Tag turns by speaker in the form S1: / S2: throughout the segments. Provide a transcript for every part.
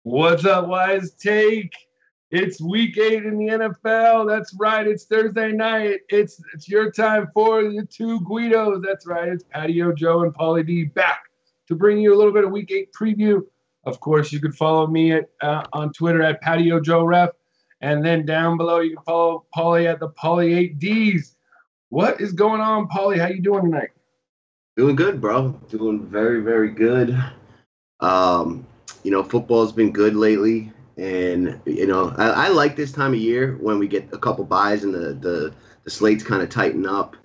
S1: What's up, Wise Take? It's week 8 in the NFL. That's right. It's Thursday night. It's your time for the two Guidos. That's right. It's Patio Joe and Paulie D back to bring you a little bit of week 8 preview. Of course, you can follow me on Twitter at Patio Joe Ref. And then down below, you can follow Paulie at the Paulie 8Ds. What is going on, Paulie? How you doing tonight?
S2: Doing good, bro. Doing very, very good. Football's been good lately. And, I like this time of year when we get a couple buys and the slates kind of tighten up.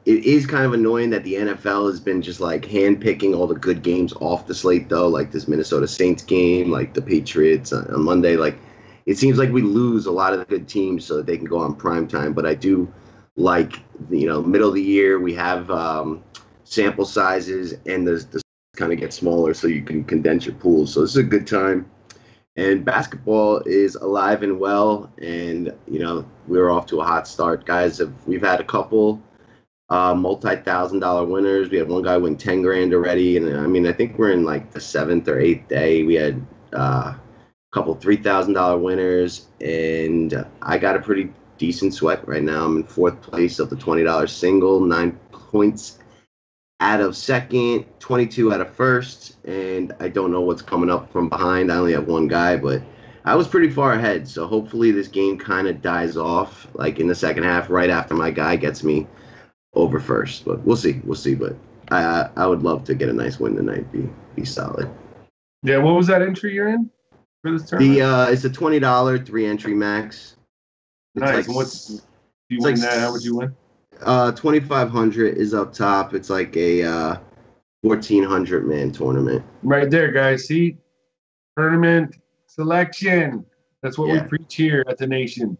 S2: It is kind of annoying that the NFL has been just like handpicking all the good games off the slate, though, like this Minnesota Saints game, like the Patriots on Monday. Like, it seems like we lose a lot of the good teams so that they can go on prime time. But I do like, middle of the year, we have sample sizes and the kind of get smaller so you can condense your pools. So this is a good time. And basketball is alive and well, and we're off to a hot start, guys. We've had a couple multi-$1,000 winners. We had one guy win 10 grand already, and I think we're in like the 7th or 8th day. We had a couple $3,000 winners, and I got a pretty decent sweat right now. I'm in 4th place of the $20 single, 9 points out of 2nd, 22 out of 1st, and I don't know what's coming up from behind. I only have one guy, but I was pretty far ahead, so hopefully this game kind of dies off like in the second half right after my guy gets me over first. But we'll see, but I would love to get a nice win tonight, be solid.
S1: Yeah, what was that entry you're in for this tournament?
S2: It's a $20 3-entry max.
S1: It's nice. Like, if you win that, how would you win?
S2: 2,500 is up top. It's like a 1,400 man tournament.
S1: Right there, guys. See, tournament selection. That's what we preach here at the Nation.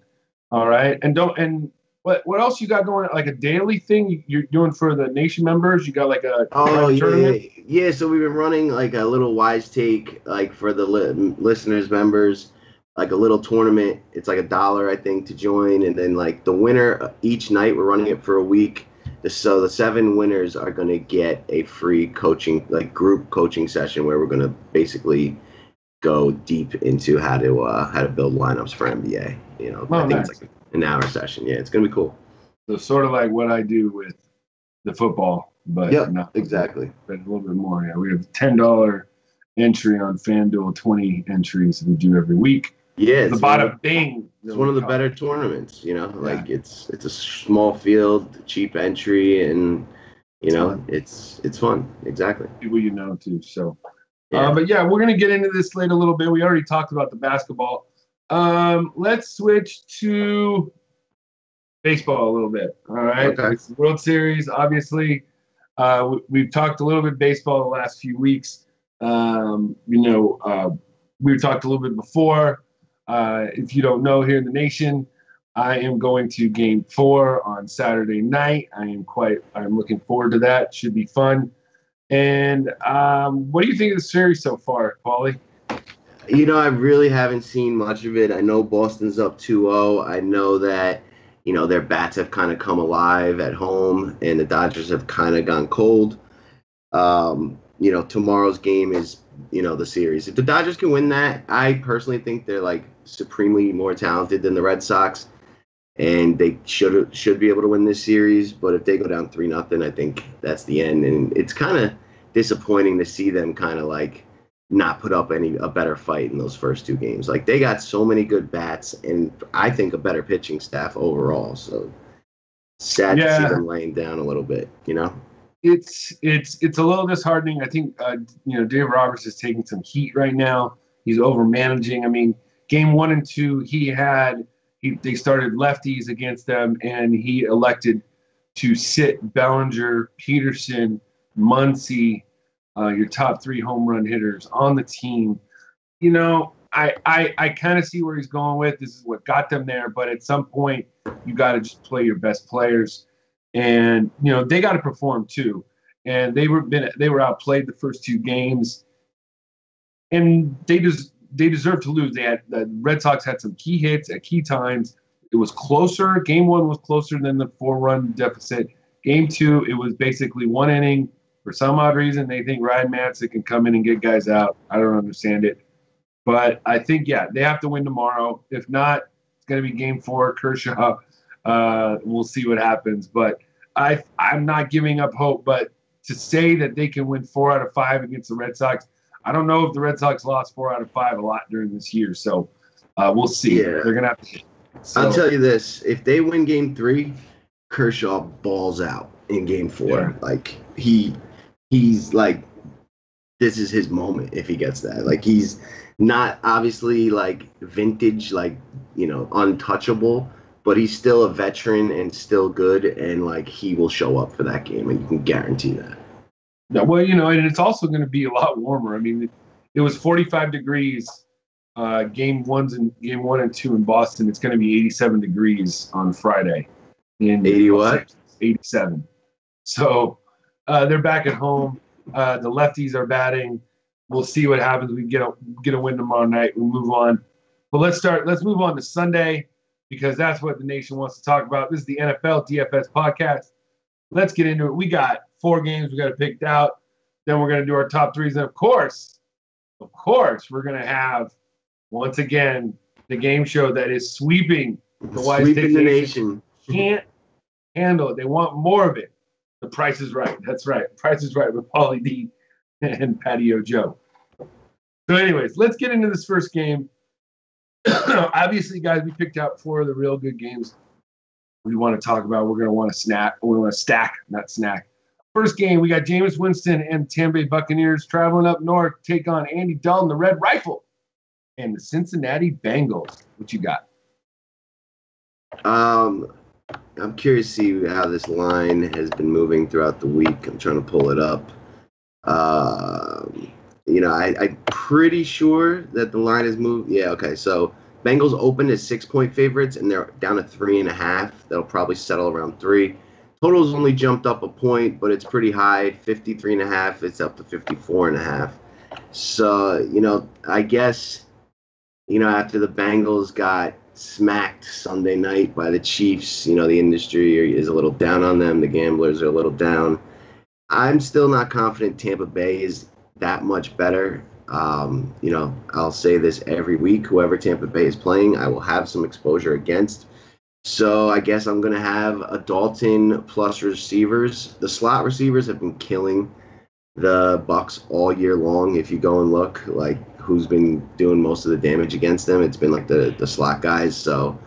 S1: All right, and what else you got going? Like a daily thing you're doing for the Nation members? You got like a tournament?
S2: Yeah. So we've been running like a little Wise Take, like for the listeners members. Like a little tournament. It's like $1, I think, to join. And then like the winner each night, we're running it for a week. So the 7 winners are going to get a free coaching, like group coaching session where we're going to basically go deep into how to build lineups for NBA. I think it's like an hour session. Yeah, it's going to be cool.
S1: So sort of like what I do with the football, but
S2: exactly.
S1: But a little bit more. Yeah, we have $10 entry on FanDuel, 20 entries we do every week.
S2: Yeah,
S1: the bottom thing.
S2: It's one of the better tournaments, like it's a small field, cheap entry, and it's fun. Exactly.
S1: People too. So, but yeah, we're gonna get into this slate a little bit. We already talked about the basketball. Let's switch to baseball a little bit. All right,
S2: okay.
S1: It's the World Series, obviously. We've talked a little bit baseball the last few weeks. We've talked a little bit before. If you don't know, here in the Nation, I am going to Game 4 on Saturday night. I'm looking forward to that. Should be fun. And what do you think of the series so far, Paulie?
S2: I really haven't seen much of it. I know Boston's up 2-0. I know that, their bats have kind of come alive at home, and the Dodgers have kind of gone cold. Tomorrow's game is, the series. If the Dodgers can win that, I personally think they're like supremely more talented than the Red Sox, and they should be able to win this series. But if they go down 3-0, I think that's the end. And it's kind of disappointing to see them kind of like not put up a better fight in those first 2 games. Like they got so many good bats, and I think a better pitching staff overall. So sad to see them laying down a little bit.
S1: It's a little disheartening. I think Dave Roberts is taking some heat right now. He's over managing. I mean, Game 1 and 2, they started lefties against them, and he elected to sit Bellinger, Peterson, Muncy, your top 3 home run hitters on the team. I kind of see where he's going with. This is what got them there, but at some point, you got to just play your best players. And they got to perform too, and they were outplayed the first 2 games, and they deserve to lose. The Red Sox had some key hits at key times. It was closer. Game 1 was closer than the 4-run deficit. Game 2, it was basically 1 inning. For some odd reason, they think Ryan Madson can come in and get guys out. I don't understand it. But I think, they have to win tomorrow. If not, it's going to be game 4, Kershaw. We'll see what happens. But I'm not giving up hope. But to say that they can win 4 out of 5 against the Red Sox, I don't know if the Red Sox lost 4 out of 5 a lot during this year. So we'll see.
S2: Yeah.
S1: They're going to have to. So,
S2: I'll tell you this. If they win game 3, Kershaw balls out in game 4.
S1: Yeah.
S2: Like, he's like, this is his moment if he gets that. Like, he's not obviously like vintage, like, untouchable, but he's still a veteran and still good, and like he will show up for that game, and you can guarantee that.
S1: Yeah, well, and it's also going to be a lot warmer. I mean, it was 45 degrees game 1 and 2 in Boston. It's going to be 87 degrees on Friday. In
S2: 80 what?
S1: 87. So they're back at home. The lefties are batting. We'll see what happens. We get a win tomorrow night. We move on. But let's move on to Sunday, because that's what the nation wants to talk about. This is the NFL DFS podcast. Let's get into it. We got 4 games we got to pick out. Then we're going to do our top 3s. And of course, we're going to have, once again, the game show that is sweeping
S2: the nation.
S1: Can't handle it. They want more of it. The Price is Right. That's right. Price is Right with Paulie D and Patio Joe. So anyways, let's get into this first game. Obviously, guys, we picked out 4 of the real good games we want to talk about. We're going to want to snack. We want to stack, not snack. First game, we got Jameis Winston and Tampa Bay Buccaneers traveling up north, take on Andy Dalton, the Red Rifle, and the Cincinnati Bengals. What you got?
S2: I'm curious to see how this line has been moving throughout the week. I'm trying to pull it up. I'm pretty sure that the line has moved. Yeah, okay. So Bengals opened as 6-point favorites, and they're down to 3.5. They'll probably settle around 3. Total's only jumped up a point, but it's pretty high. 53.5. It's up to 54.5. So, I guess, after the Bengals got smacked Sunday night by the Chiefs, the industry is a little down on them. The gamblers are a little down. I'm still not confident Tampa Bay is that much better. I'll say this every week. Whoever Tampa Bay is playing, I will have some exposure against. So I guess I'm going to have a Dalton plus receivers. The slot receivers have been killing the Bucs all year long. If you go and look, like, who's been doing most of the damage against them, it's been like the slot guys. So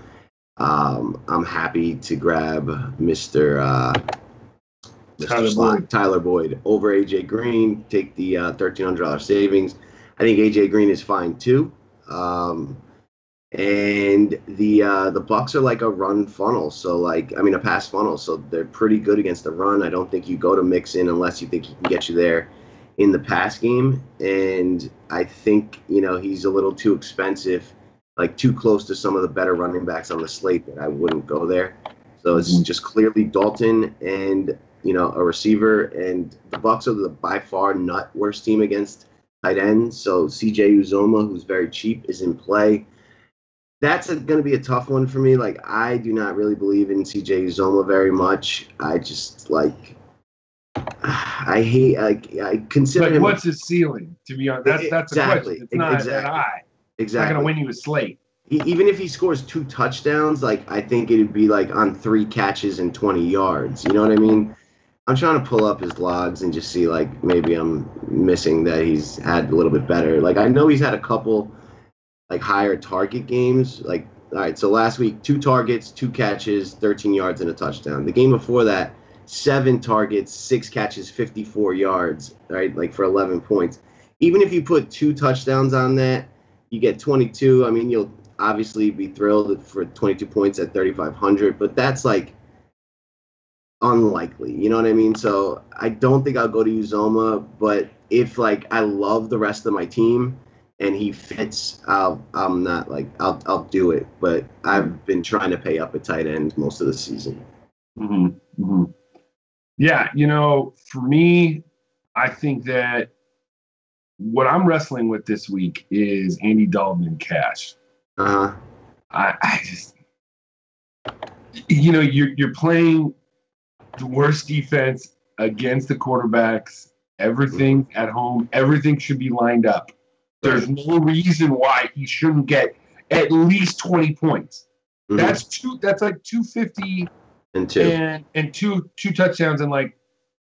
S2: I'm happy to grab Mr. Tyler Boyd over A.J. Green, take the $1,300 savings. I think A.J. Green is fine too. And the Bucs are like a run funnel, a pass funnel. So they're pretty good against the run. I don't think you go to Mixon unless you think he can get you there in the pass game. And I think, he's a little too expensive, like too close to some of the better running backs on the slate that I wouldn't go there. So it's just clearly Dalton and, a receiver. And the Bucs are by far not worst team against tight ends. So CJ Uzoma, who's very cheap, is in play. That's going to be a tough one for me. Like, I do not really believe in CJ Uzoma very much. I just, I consider him.
S1: What's his ceiling, to be honest? That's
S2: exactly,
S1: the question. It's not that high.
S2: Exactly.
S1: It's not going to win you a slate.
S2: Even if he scores 2 touchdowns, I think it would be, on 3 catches and 20 yards. You know what I mean? I'm trying to pull up his logs and just see, maybe I'm missing that he's had a little bit better. I know he's had a couple higher target games. All right, so last week, 2 targets, 2 catches, 13 yards, and a touchdown. The game before that, 7 targets, 6 catches, 54 yards, right? For 11 points. Even if you put 2 touchdowns on that, you get 22. I mean, you'll obviously be thrilled for 22 points at 3,500, but that's unlikely. You know what I mean? So I don't think I'll go to Uzoma, but if I love the rest of my team and he fits, I'll do it. But I've been trying to pay up at tight end most of the season.
S1: Mm-hmm. Mm-hmm. Yeah, for me, I think that what I'm wrestling with this week is Andy Dalton and cash. I just, you're playing the worst defense against the quarterbacks. Everything at home, everything should be lined up. There's no reason why he shouldn't get at least 20 points. Mm-hmm. That's like 250 and two touchdowns and like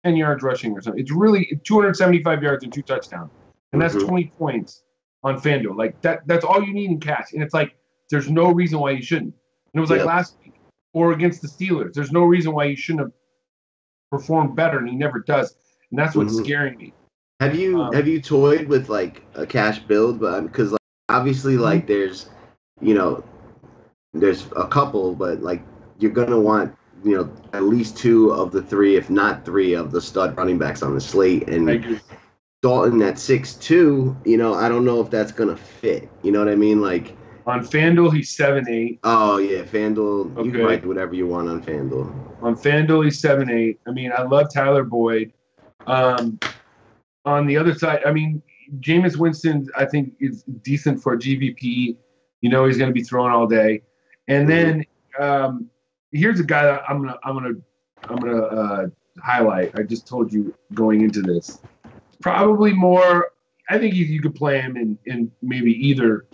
S1: 10 yards rushing or something. It's really 275 yards and 2 touchdowns. And that's 20 points on FanDuel. Like that's all you need in cash. And it's like there's no reason why you shouldn't. And it was like last week or against the Steelers. There's no reason why you shouldn't have performed better, and he never does. And that's what's scaring me.
S2: Have you toyed with like a cash build? But because like obviously like there's a couple, but like you're gonna want at least 2 of the 3, if not 3, of the stud running backs on the slate. And Dalton at 6'2", I don't know if that's gonna fit. You know what I mean? Like
S1: on FanDuel, he's 7'8".
S2: Oh yeah, FanDuel. Okay. You can write whatever you want on FanDuel.
S1: On FanDuel, he's 7'8". I mean, I love Tyler Boyd. On the other side, I mean, Jameis Winston, I think is decent for GVP. He's going to be throwing all day. And then here's a guy that I'm gonna highlight. I just told you going into this. Probably more. I think you could play him in maybe either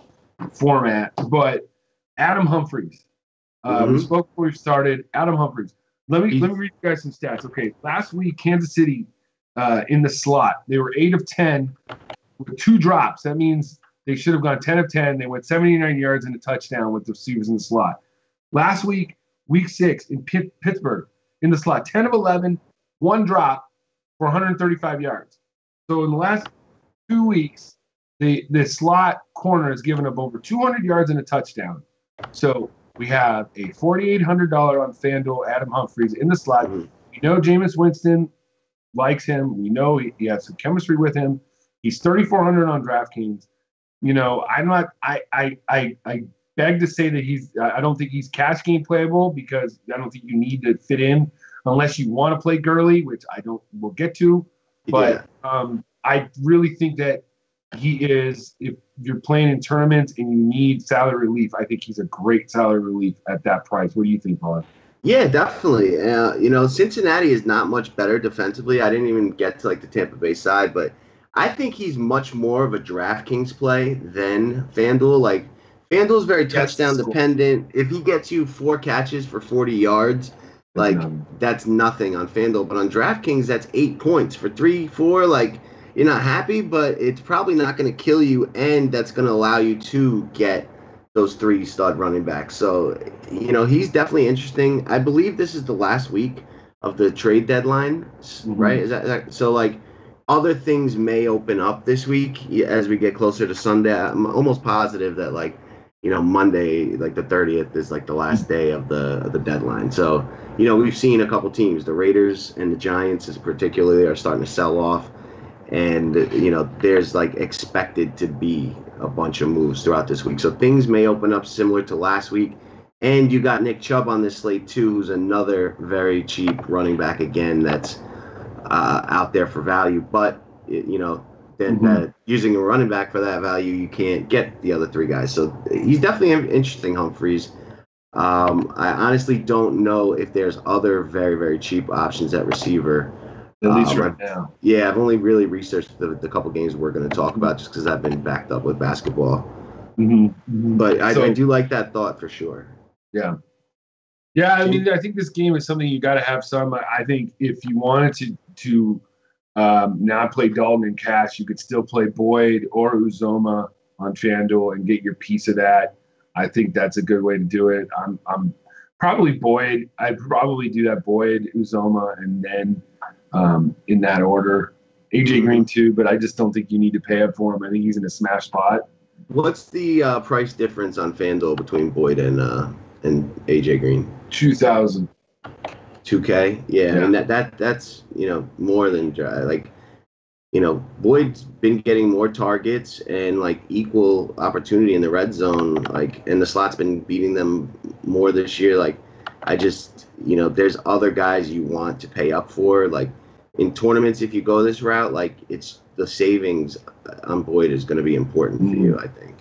S1: format, but Adam Humphries. We spoke before we started. Adam Humphries. Let me read you guys some stats. Okay, last week Kansas City in the slot, they were 8 of 10 with 2 drops. That means they should have gone 10 of 10. They went 79 yards and a touchdown with the receivers in the slot. Last week, week 6 in Pittsburgh in the slot, 10 of 11, 1 drop for 135 yards. So in the last 2 weeks, the slot corner has given up over 200 yards and a touchdown. So we have a $4,800 on FanDuel, Adam Humphries in the slot. We know Jameis Winston likes him. We know he has some chemistry with him. He's 3,400 on DraftKings. I beg to say that I don't think he's cash game playable because I don't think you need to fit in unless you want to play Gurley, which we'll get to. But I really think that he is, if you're playing in tournaments and you need salary relief, I think he's a great salary relief at that price. What do you think, Paul?
S2: Yeah, definitely. Cincinnati is not much better defensively. I didn't even get to like the Tampa Bay side, but I think he's much more of a DraftKings play than FanDuel. Like FanDuel's very touchdown dependent. If he gets you 4 catches for 40 yards, like that's nothing on FanDuel. But on DraftKings, that's 8 points for 3, 4. Like you're not happy, but it's probably not going to kill you, and that's going to allow you to get those 3 stud running backs. So, he's definitely interesting. I believe this is the last week of the trade deadline, right? Is that so? Like, other things may open up this week as we get closer to Sunday. I'm almost positive that, like, Monday, like the 30th, is like the last day of the deadline. So, we've seen a couple teams, the Raiders and the Giants, particularly, are starting to sell off. And, there's like expected to be a bunch of moves throughout this week. So things may open up similar to last week. And you got Nick Chubb on this slate, too, who's another very cheap running back again that's out there for value. But, using a running back for that value, you can't get the other 3 guys. So he's definitely interesting, Humphries. I honestly don't know if there's other very, very cheap options at receiver.
S1: At least right now.
S2: Yeah, I've only really researched the couple games we're going to talk about just because I've been backed up with basketball. But I do like that thought for sure.
S1: Yeah. Yeah, I mean, I think this game is something you got to have some. I think if you wanted to not play Dalton in cash, you could still play Boyd or Uzoma on FanDuel and get your piece of that. I think that's a good way to do it. I'm probably Boyd. I'd probably do that Boyd, Uzoma, and then in that order. AJ Green too, but I just don't think you need to pay up for him. I think he's in a smash spot.
S2: What's the price difference on FanDuel between Boyd and AJ Green?
S1: 2,000.
S2: 2K? Yeah, I mean that's more than Boyd's been getting more targets and like equal opportunity in the red zone, like, and the slot's been beating them more this year. Like, I just there's other guys you want to pay up for. Like in tournaments, if you go this route, like it's the savings on Boyd is going to be important for you, I think.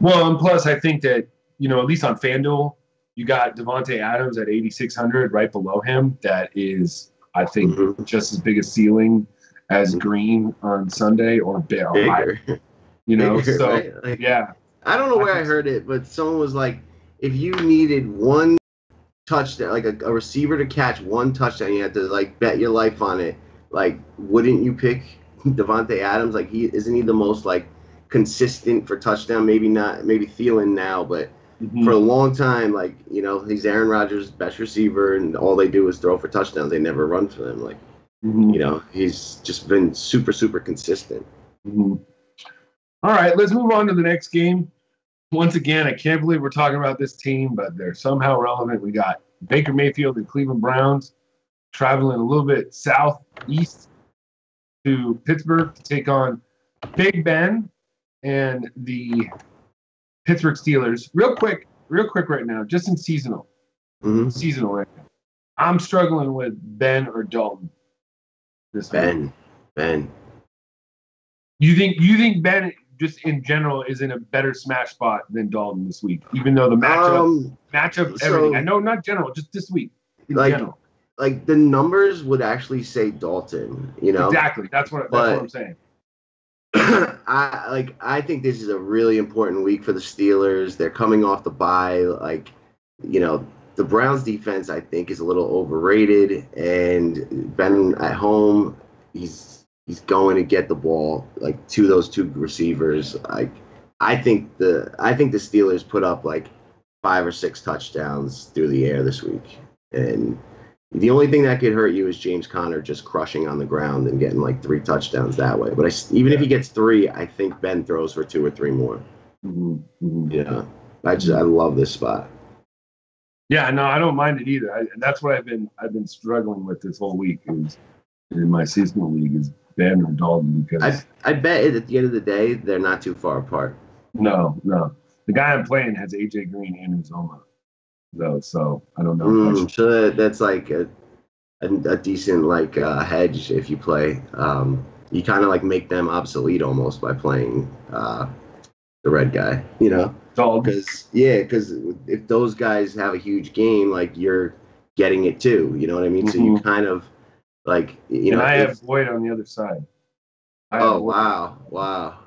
S1: Well, and plus I think that, at least on FanDuel, you got Devontae Adams at 8,600 right below him. That is, I think, just as big a ceiling as Green on Sunday or higher. So
S2: right? Like,
S1: yeah,
S2: I don't know
S1: I
S2: where I
S1: think so.
S2: heard it, but someone was like, if you needed one touchdown, like a receiver to catch one touchdown, you had to like bet your life on it. Like, wouldn't you pick Devontae Adams? Like, isn't he the most like consistent for touchdown? Maybe not, maybe Thielen now, but for a
S1: Mhm.
S2: long time, like he's Aaron Rodgers' best receiver, and all they do is throw for touchdowns. They never run for them. Like,
S1: Mhm.
S2: he's just been super, super consistent.
S1: Mhm. All right, let's move on to the next game. Once again, I can't believe we're talking about this team, but they're somehow relevant. We got Baker Mayfield and Cleveland Browns traveling a little bit southeast to Pittsburgh to take on Big Ben and the Pittsburgh Steelers. Real quick right now, just in
S2: Mm-hmm.
S1: seasonal right now. I'm struggling with Ben or Dalton this week.
S2: Ben.
S1: You think Ben just in general is in a better smash spot than Dalton this week, even though the matchup everything. I
S2: So
S1: know not general, just this week in
S2: like
S1: general.
S2: like the numbers would actually say Dalton,
S1: Exactly. That's what I'm
S2: but
S1: saying.
S2: I think this is a really important week for the Steelers. They're coming off the bye. Like, the Browns defense I think is a little overrated, and Ben at home, he's going to get the ball like to those two receivers. Like, I think the Steelers put up like 5 or 6 touchdowns through the air this week, and the only thing that could hurt you is James Conner just crushing on the ground and getting like 3 touchdowns that way. But even if he gets 3, I think Ben throws for 2 or 3 more.
S1: Mm-hmm. Mm-hmm.
S2: Yeah, I love this spot.
S1: Yeah, no, I don't mind it either. That's what I've been struggling with this whole week is in my seasonal league is Ben or Dalton because
S2: I bet at the end of the day they're not too far apart.
S1: no, the guy I'm playing has AJ Green and Uzoma though, so I don't know. If I should,
S2: So that's like a decent like hedge if you play. You kind of like make them obsolete almost by playing the red guy,
S1: Dalton.
S2: because if those guys have a huge game, like you're getting it too, you know what I mean? So you kind of like,
S1: And I have Boyd on the other side.
S2: Oh, wow.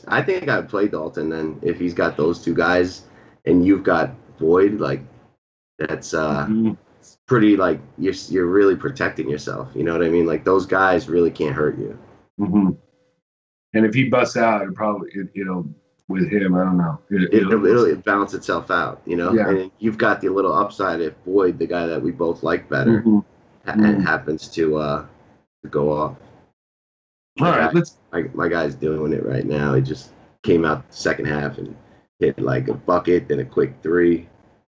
S2: I think I'd play Dalton then if he's got those 2 guys and you've got Boyd. Like, that's it's pretty, like you're really protecting yourself. You know what I mean? Like, those guys really can't hurt you.
S1: Mm-hmm. And if he busts out, it'll with him. I don't know.
S2: It'll balance itself out,
S1: Yeah.
S2: And you've got the little upside if Boyd, the guy that we both like better, happens to go off. My guy's doing it right now. He just came out the second half and hit like a bucket, then a quick 3.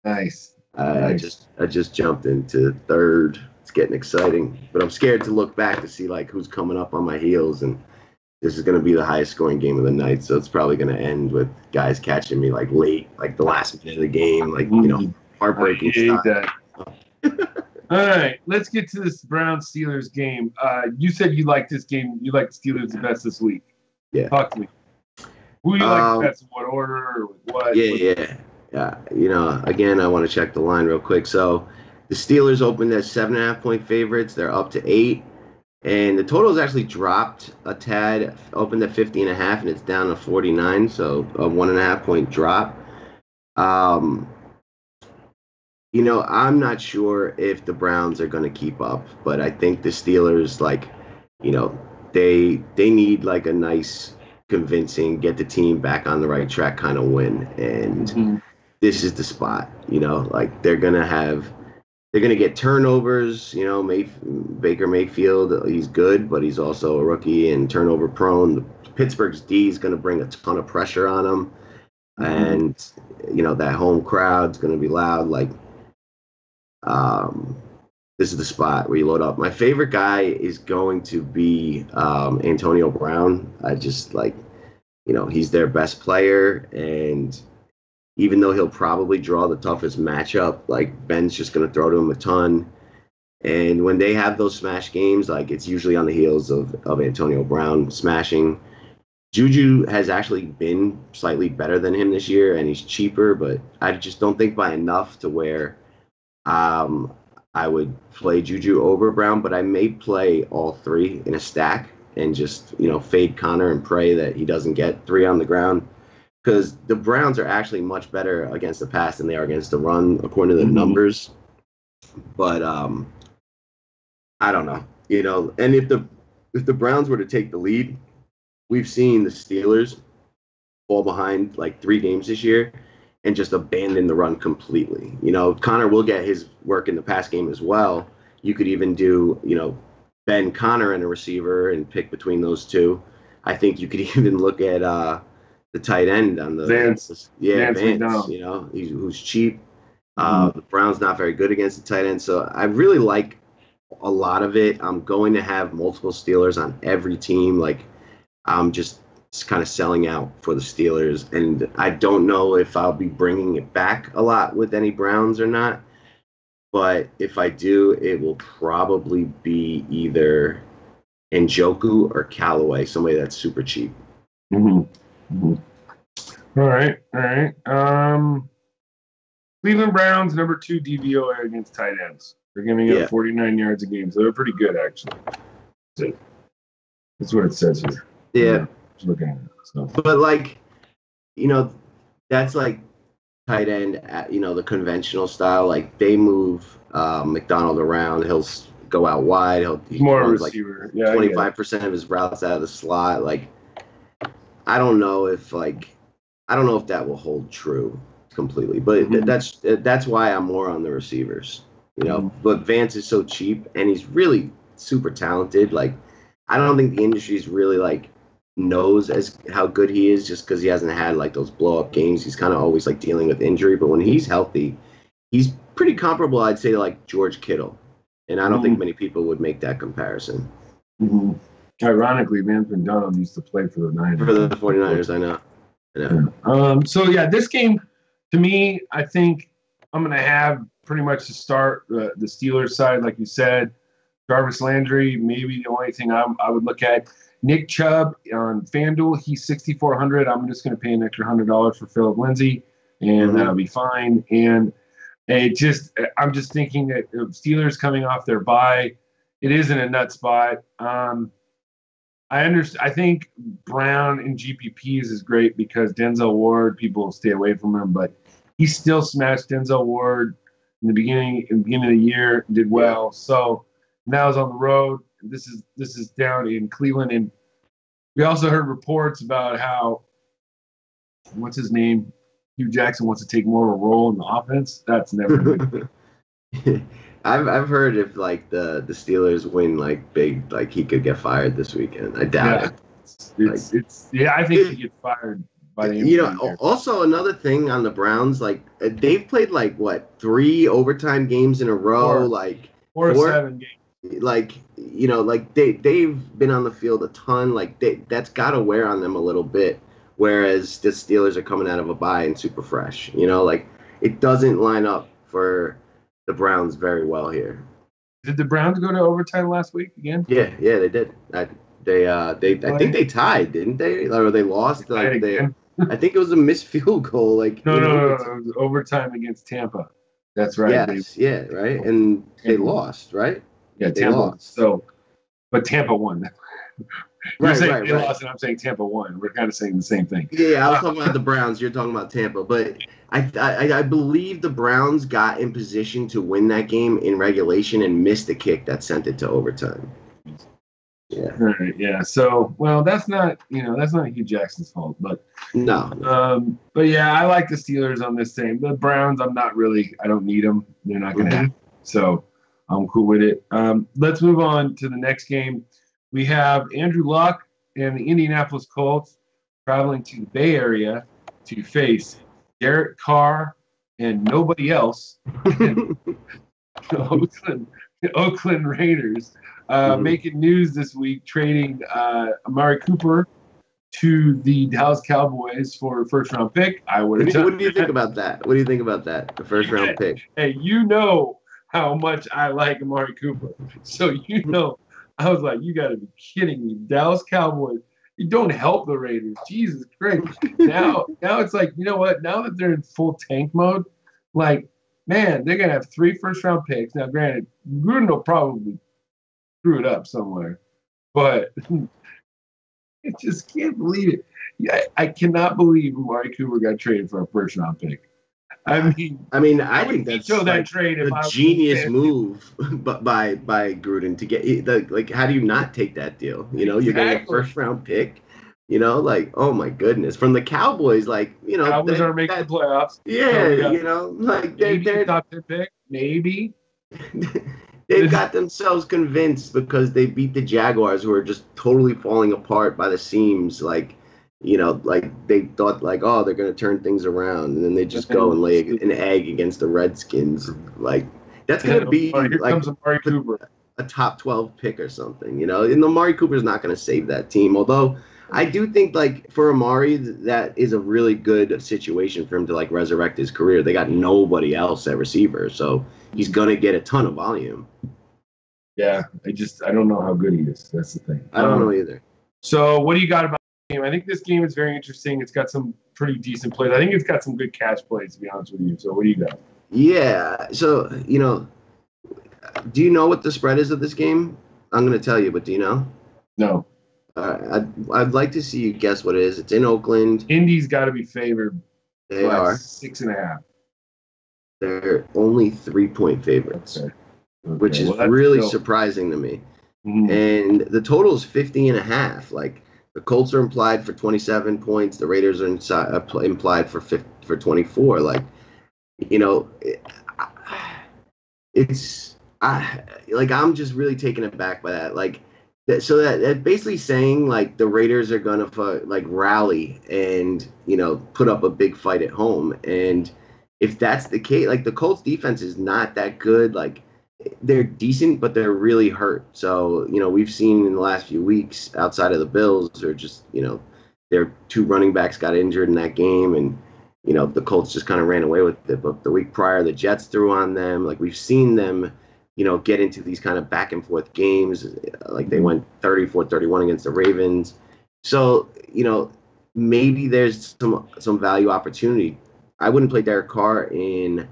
S1: Nice.
S2: I just jumped into third. It's getting exciting, but I'm scared to look back to see like who's coming up on my heels, and this is going to be the highest scoring game of the night. So it's probably going to end with guys catching me like late, like the last minute of the game, like heartbreaking stuff.
S1: All right, let's get to this Browns Steelers game. You said you like this game. You like the Steelers the best this week.
S2: Yeah.
S1: Talk to me. Who you like the best? In what order? Or what?
S2: Yeah. Again, I want to check the line real quick. So the Steelers opened as 7.5-point favorites. They're up to 8. And the total has actually dropped a tad, opened at 50.5, and it's down to 49. So a 1.5-point drop. I'm not sure if the Browns are going to keep up, but I think the Steelers, they need like a nice, convincing, get the team back on the right track kind of win. And this is the spot, they're going to get turnovers, Baker Mayfield, he's good, but he's also a rookie and turnover prone. Pittsburgh's D is going to bring a ton of pressure on him. And, that home crowd's going to be loud. This is the spot where you load up. My favorite guy is going to be Antonio Brown. I just he's their best player, and even though he'll probably draw the toughest matchup, Ben's just going to throw to him a ton. And when they have those smash games, it's usually on the heels of Antonio Brown smashing. Juju has actually been slightly better than him this year, and he's cheaper, but I just don't think by enough to where I would play Juju over Brown, but I may play all 3 in a stack and just, fade Connor and pray that he doesn't get 3 on the ground. Because the Browns are actually much better against the pass than they are against the run, according to the numbers. But I don't know. And if the Browns were to take the lead, we've seen the Steelers fall behind like 3 games this year and just abandon the run completely. Connor will get his work in the pass game as well. You could even do, Ben Connor and a receiver and pick between those two. I think you could even look at the tight end on the
S1: Vance.
S2: Vance, who's cheap. The Browns not very good against the tight end, so I really like a lot of it. I'm going to have multiple Steelers on every team. Like, I'm just kind of selling out for the Steelers, and I don't know if I'll be bringing it back a lot with any Browns or not. But if I do, it will probably be either Njoku or Callaway, somebody that's super cheap.
S1: All right. Cleveland Browns, number 2 DVOA against tight ends. They're giving up 49 yards a game, so they're pretty good, actually. That's what it says here.
S2: Yeah.
S1: Just looking at it. So.
S2: But, that's like tight end, the conventional style. Like, they move McDonald around. He'll go out wide. He's
S1: more a receiver.
S2: Like 25% of his routes out of the slot. Like, I don't know if that will hold true completely, but that's why I'm more on the receivers, But Vance is so cheap and he's really super talented. Like, I don't think the industry's really knows as how good he is just because he hasn't had those blow up games. He's kind of always dealing with injury, but when he's healthy, he's pretty comparable, I'd say, to George Kittle, and I don't think many people would make that comparison.
S1: Ironically, Vance McDonald used to play for the Niners.
S2: For the 49ers, I know.
S1: So, this game, to me, I think I'm going to have pretty much to start the Steelers side, like you said. Jarvis Landry, maybe the only thing I would look at. Nick Chubb on FanDuel, he's $6,400. I'm just going to pay an extra $100 for Phillip Lindsay, and that'll be fine. And I'm just thinking that Steelers coming off their bye, it is in a nut spot. I think Brown in GPPs is great because Denzel Ward, people will stay away from him, but he still smashed Denzel Ward in the beginning of the year, did well. So now he's on the road. This is down in Cleveland, and we also heard reports about how what's his name, Hugh Jackson wants to take more of a role in the offense. That's never good.
S2: I've heard if the Steelers win big, he could get fired this weekend. I doubt it.
S1: I think he gets fired by the end of the year.
S2: Also another thing on the Browns, they've played 3 overtime games in a row,
S1: 4 or 7 games.
S2: They've been on the field a ton. That's got to wear on them a little bit. Whereas the Steelers are coming out of a bye and super fresh. It doesn't line up for the Browns very well here.
S1: Did the Browns go to overtime last week again?
S2: Yeah, they did. I think they tied, didn't they? Or they lost. I think it was a missed field goal.
S1: No, it was overtime against Tampa. That's right.
S2: Yes, right. And they lost, right?
S1: Yeah, Tampa lost. So, but Tampa won. You're saying they lost, and I'm saying Tampa won. We're kind of saying the same thing.
S2: Yeah, I was talking about the Browns. You're talking about Tampa. But I believe the Browns got in position to win that game in regulation and missed the kick that sent it to overtime. Yeah.
S1: Right. Yeah. So, well, that's not Hugh Jackson's fault, but
S2: no.
S1: But yeah, I like the Steelers on this team. The Browns, I don't need them. They're not going to happen. So I'm cool with it. Let's move on to the next game. We have Andrew Luck and the Indianapolis Colts traveling to the Bay Area to face Derek Carr and nobody else. Oakland Raiders making news this week, trading Amari Cooper to the Dallas Cowboys for a first-round pick.
S2: What do you think about that? The first-round pick.
S1: Hey, how much I like Amari Cooper. So I was like, you got to be kidding me. Dallas Cowboys, you don't help the Raiders. Jesus Christ. Now it's like, you know what? Now that they're in full tank mode, man, they're going to have 3 first-round picks. Now, granted, Gruden will probably screw it up somewhere. but I just can't believe it. Yeah, I cannot believe Amari Cooper got traded for a first round pick. I mean,
S2: I think that's
S1: that trade if
S2: a
S1: I was
S2: genius move, but by Gruden to get like, how do you not take that deal? You know, you're getting a first round pick. You know, like, oh my goodness, from the Cowboys, like, you know,
S1: Cowboys are making the playoffs.
S2: Yeah, you know, like
S1: they're top 10 pick, maybe.
S2: They've got themselves convinced because they beat the Jaguars, who are just totally falling apart by the seams. Like, you know, like they thought, like, oh, they're going to turn things around, and then they just go and lay an egg against the Redskins. Like, that's going to be like a top 12 pick or something, you know. And Amari Cooper's not going to save that team, although I do think, like, for Amari, that is a really good situation for him to, like, resurrect his career. They got nobody else at receiver, so he's going to get a ton of volume.
S1: Yeah, I don't know how good he is. That's the thing.
S2: I don't know either.
S1: So what do you got about the game? I think this game is very interesting. It's got some pretty decent plays. I think it's got some good catch plays, to be honest with you. So what do you got?
S2: Yeah, so, you know, do you know what the spread is of this game? I'm going to tell you, but do you know?
S1: No.
S2: I'd like to see you guess what it is. It's in Oakland.
S1: Indy's got to be favored.
S2: They are
S1: 6.5.
S2: They're only 3-point favorites, which is really surprising to me. Mm-hmm. And the total is 50.5. Like, the Colts are implied for 27 points. The Raiders are implied for 24. Like, you know, I'm just really taken aback by that. Like, so that basically saying, like, the Raiders are gonna like rally and, you know, put up a big fight at home. And if that's the case, like, the Colts defense is not that good. Like, they're decent, but they're really hurt. So, you know, we've seen in the last few weeks, outside of the Bills, or just, you know, their two running backs got injured in that game, and, you know, the Colts just kind of ran away with it. But the week prior, the Jets threw on them. Like, we've seen them, you know, get into these kind of back and forth games. Like, they went 34-31 against the Ravens. So, you know, maybe there's some value opportunity. I wouldn't play Derek Carr in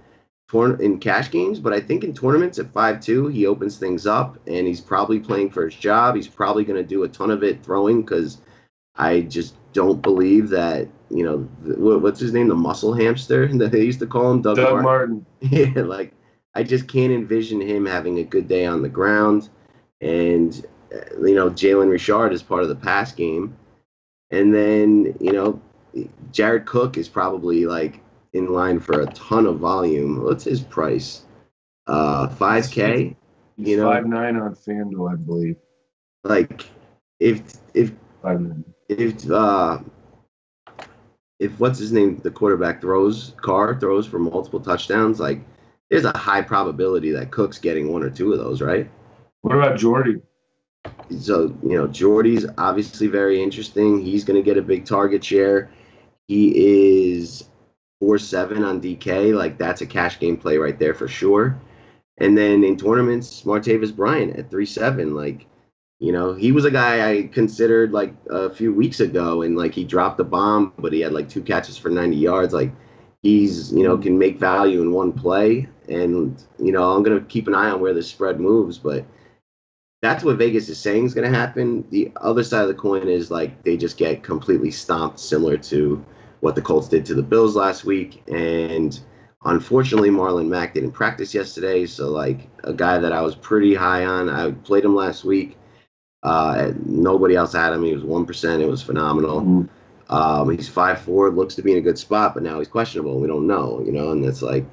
S2: cash games, but I think in tournaments at 5-2, he opens things up, and he's probably playing for his job. He's probably going to do a ton of it throwing, because I just don't believe that, you know, what's his name, the muscle hamster that they used to call him, Doug Martin. Yeah, like, I just can't envision him having a good day on the ground. And, you know, Jalen Richard is part of the pass game. And then, you know, Jared Cook is probably, like, in line for a ton of volume. What's his price? $5K?
S1: He's, you know, 5.9 on FanDuel, I believe.
S2: Like, if
S1: 5.9.
S2: If what's his name, the quarterback throws for multiple touchdowns, like, there's a high probability that Cook's getting one or two of those, right?
S1: What about Jordy?
S2: So, you know, Jordy's obviously very interesting. He's going to get a big target share. He is 4-7 on DK. Like, that's a cash game play right there for sure. And then in tournaments, Martavis Bryant at 3-7. Like, you know, he was a guy I considered, like, a few weeks ago, and, like, he dropped the bomb, but he had, like, 2 catches for 90 yards. Like, he's, you know, can make value in one play. And, you know, I'm going to keep an eye on where the spread moves, but that's what Vegas is saying is going to happen. The other side of the coin is, like, they just get completely stomped, similar to what the Colts did to the Bills last week. And unfortunately, Marlon Mack didn't practice yesterday. So, like, a guy that I was pretty high on, I played him last week. Nobody else had him. He was 1%. It was phenomenal. Mm-hmm. He's 5'4", looks to be in a good spot, but now he's questionable. We don't know, you know, and it's like,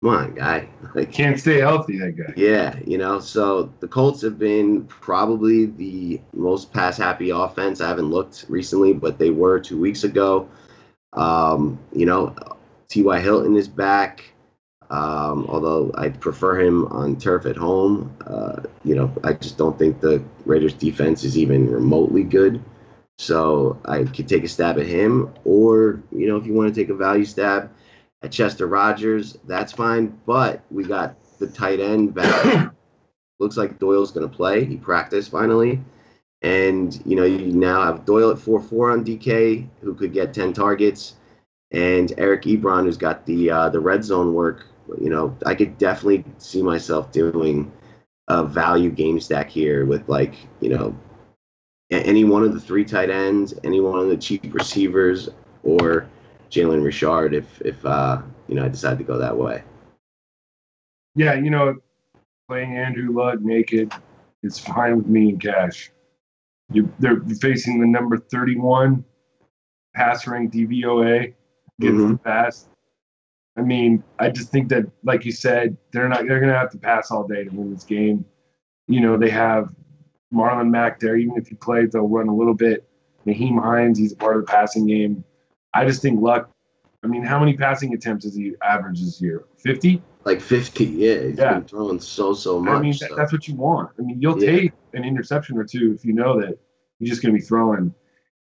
S2: come on, guy. Like,
S1: can't stay healthy, that guy.
S2: Yeah, you know, so the Colts have been probably the most pass-happy offense. I haven't looked recently, but they were 2 weeks ago. You know, T.Y. Hilton is back, although I prefer him on turf at home. You know, I just don't think the Raiders' defense is even remotely good. So I could take a stab at him. Or, you know, if you want to take a value stab at Chester Rogers, that's fine. But we got the tight end back. Looks like Doyle's going to play. He practiced finally. And, you know, you now have Doyle at 4-4 on DK, who could get 10 targets. And Eric Ebron, who's got the red zone work. You know, I could definitely see myself doing a value game stack here with, like, you know, any one of the 3 tight ends, any one of the cheap receivers, or Jalen Richard if I decide to go that way.
S1: Yeah, playing Andrew Luck naked is fine with me in cash. They're facing the number 31 pass ranked DVOA against the pass. I mean, I just think that, like you said, they're going to have to pass all day to win this game. They have Marlon Mack there. Even if he plays, they'll run a little bit. Naheem Hines, he's a part of the passing game. I just think Luck, I mean, how many passing attempts has he averaged this year? 50?
S2: Like 50, yeah. He's been throwing so much.
S1: I mean, that's what you want. I mean, you'll take an interception or two if you know that you're just going to be throwing.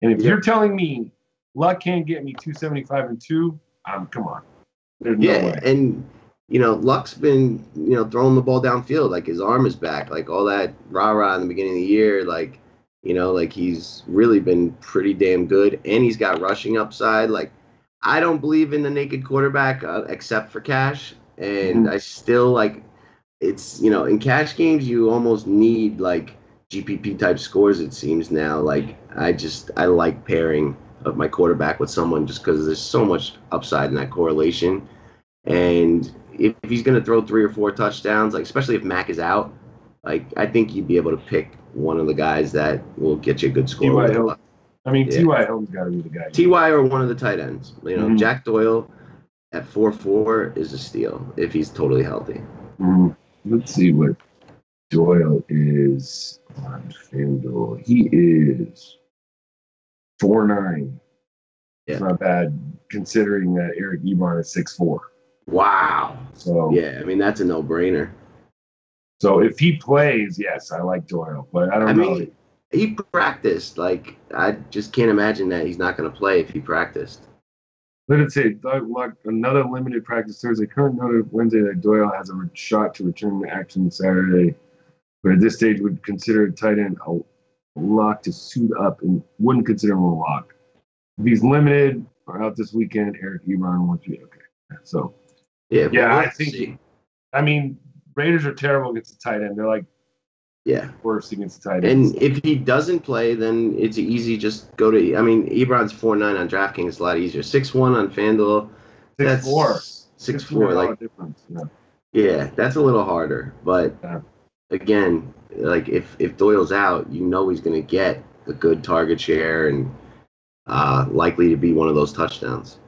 S1: And if you're telling me Luck can't get me 275 and 2, come on. There's no way.
S2: And Luck's been throwing the ball downfield, like his arm is back, like all that rah-rah in the beginning of the year, like he's really been pretty damn good, and he's got rushing upside. Like, I don't believe in the naked quarterback except for cash, and I still like it's in cash games you almost need like GPP type scores. It seems now, like I like pairing of my quarterback with someone just because there's so much upside in that correlation. And if he's going to throw 3 or 4 touchdowns, like especially if Mac is out, like I think you'd be able to pick one of the guys that will get you a good score.
S1: T.Y. Hilton. I mean, T.Y. Hilton's got to be the guy.
S2: T.Y. or one of the tight ends. Jack Doyle at 4.4 is a steal if he's totally healthy.
S1: Let's see what Doyle is on FanDuel. He is 4.9. Yeah. It's not bad considering that Eric Ebron is 6'4".
S2: Wow.
S1: So
S2: yeah, I mean that's a no-brainer.
S1: So if he plays, yes, I like Doyle, but I know.
S2: He practiced. Like I just can't imagine that he's not going to play if he practiced.
S1: Let it say Doug Luck, another limited practice Thursday. Current noted Wednesday that Doyle has a shot to return to action Saturday, but at this stage would consider a tight end a lock to suit up and wouldn't consider him a lock. If he's limited or out this weekend, Eric Ebron wants you. Okay, so I think. I mean, Raiders are terrible against the tight end. They're like worse against the tight end.
S2: And if he doesn't play, then it's easy. Just go to. I mean, Ebron's 4.9 on DraftKings. It's a lot easier. 6.1 on FanDuel.
S1: 6.4.
S2: 6.4. Like
S1: difference.
S2: Yeah, that's a little harder. But again, like if Doyle's out, he's going to get a good target share and likely to be one of those touchdowns.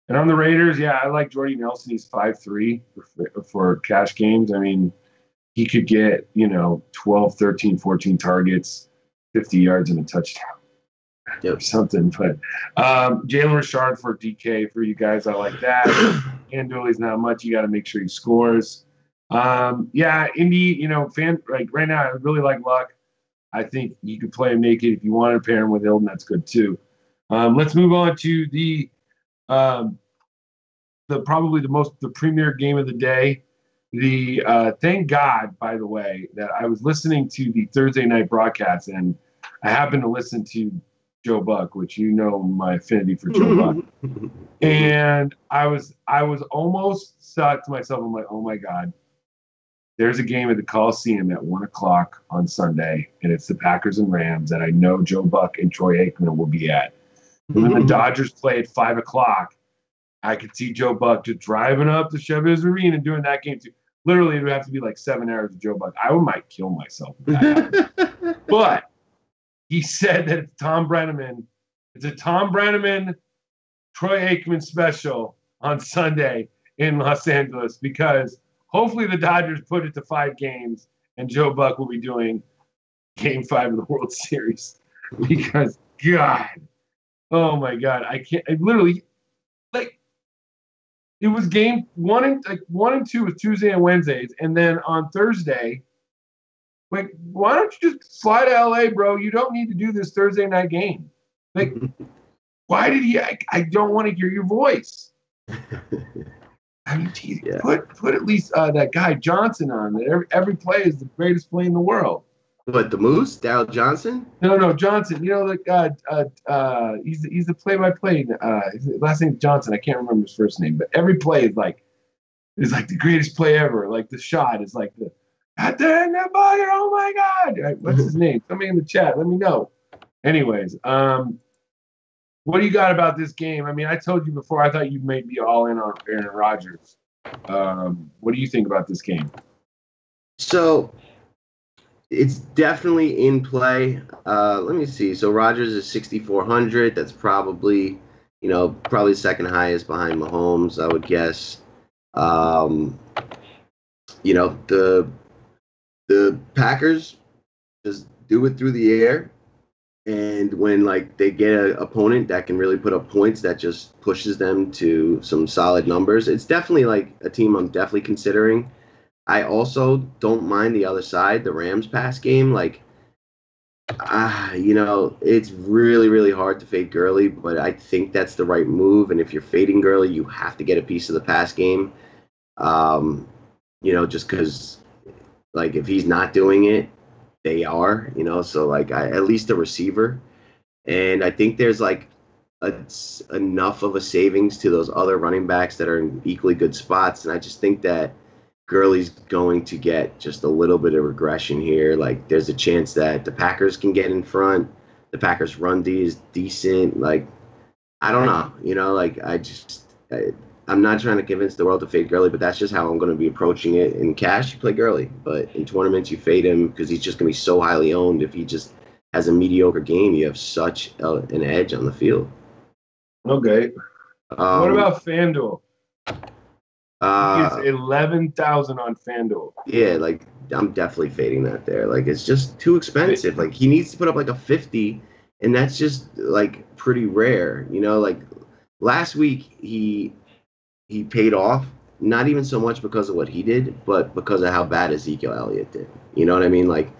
S1: And on the Raiders, I like Jordy Nelson. He's 5'3" for cash games. I mean, he could get, 12, 13, 14 targets, 50 yards and a touchdown or something. But Jalen Richard for DK for you guys, I like that. Andoli's not much. You got to make sure he scores. Indy, right now, I really like Luck. I think you could play him naked. If you want to pair him with Hilton, that's good too. Let's move on to the premier game of the day. Thank God, by the way, that I was listening to the Thursday night broadcast, and I happened to listen to Joe Buck, which my affinity for Joe Buck, and I was almost thought to myself, I'm like, oh my God, there's a game at the Coliseum at 1:00 on Sunday, and it's the Packers and Rams that I know Joe Buck and Troy Aikman will be at. And when the Dodgers play at 5:00, I could see Joe Buck just driving up to Chavez Arena and doing that game too. Literally, it would have to be like 7 hours of Joe Buck. I might kill myself. But he said that it's a Tom Brenneman, Troy Aikman special on Sunday in Los Angeles because hopefully the Dodgers put it to 5 games and Joe Buck will be doing Game 5 of the World Series because, God, oh my God, I can't. I literally, it was game 1 and 2 was Tuesday and Wednesdays, and then on Thursday, why don't you just fly to LA, bro? You don't need to do this Thursday night game. Why did he? I don't want to hear your voice. I mean, geez, put at least that guy Johnson on. That every play is the greatest play in the world.
S2: What, the Moose? Darryl Johnson?
S1: No, Johnson. He's the play-by-play. His last name's Johnson. I can't remember his first name, but every play is like the greatest play ever. Like the shot is like the at the end of the bucket. Oh my God! What's his name? Somebody in the chat. Let me know. Anyways, what do you got about this game? I mean, I told you before, I thought you might be all in on Aaron Rodgers. What do you think about this game?
S2: So it's definitely in play. Let me see. So Rodgers is 6,400. That's probably, probably second highest behind Mahomes, I would guess. The Packers just do it through the air. And when they get an opponent that can really put up points, that just pushes them to some solid numbers. It's definitely a team I'm definitely considering. I also don't mind the other side, the Rams pass game. It's really, really hard to fade Gurley, but I think that's the right move. And if you're fading Gurley, you have to get a piece of the pass game. Just because, if he's not doing it, they are, so at least a receiver. And I think there's enough of a savings to those other running backs that are in equally good spots. And I just think that Gurley's going to get just a little bit of regression here. There's a chance that the Packers can get in front. The Packers run D is decent. I don't know, I'm not trying to convince the world to fade Gurley, but that's just how I'm going to be approaching it. In cash, you play Gurley, but in tournaments, you fade him because he's just going to be so highly owned. If he just has a mediocre game, you have such an edge on the field.
S1: Okay. What about FanDuel? It's 11,000 on FanDuel.
S2: Yeah, I'm definitely fading that there. It's just too expensive. He needs to put up a 50, and that's just pretty rare. Last week he paid off, not even so much because of what he did, but because of how bad Ezekiel Elliott did. You know what I mean?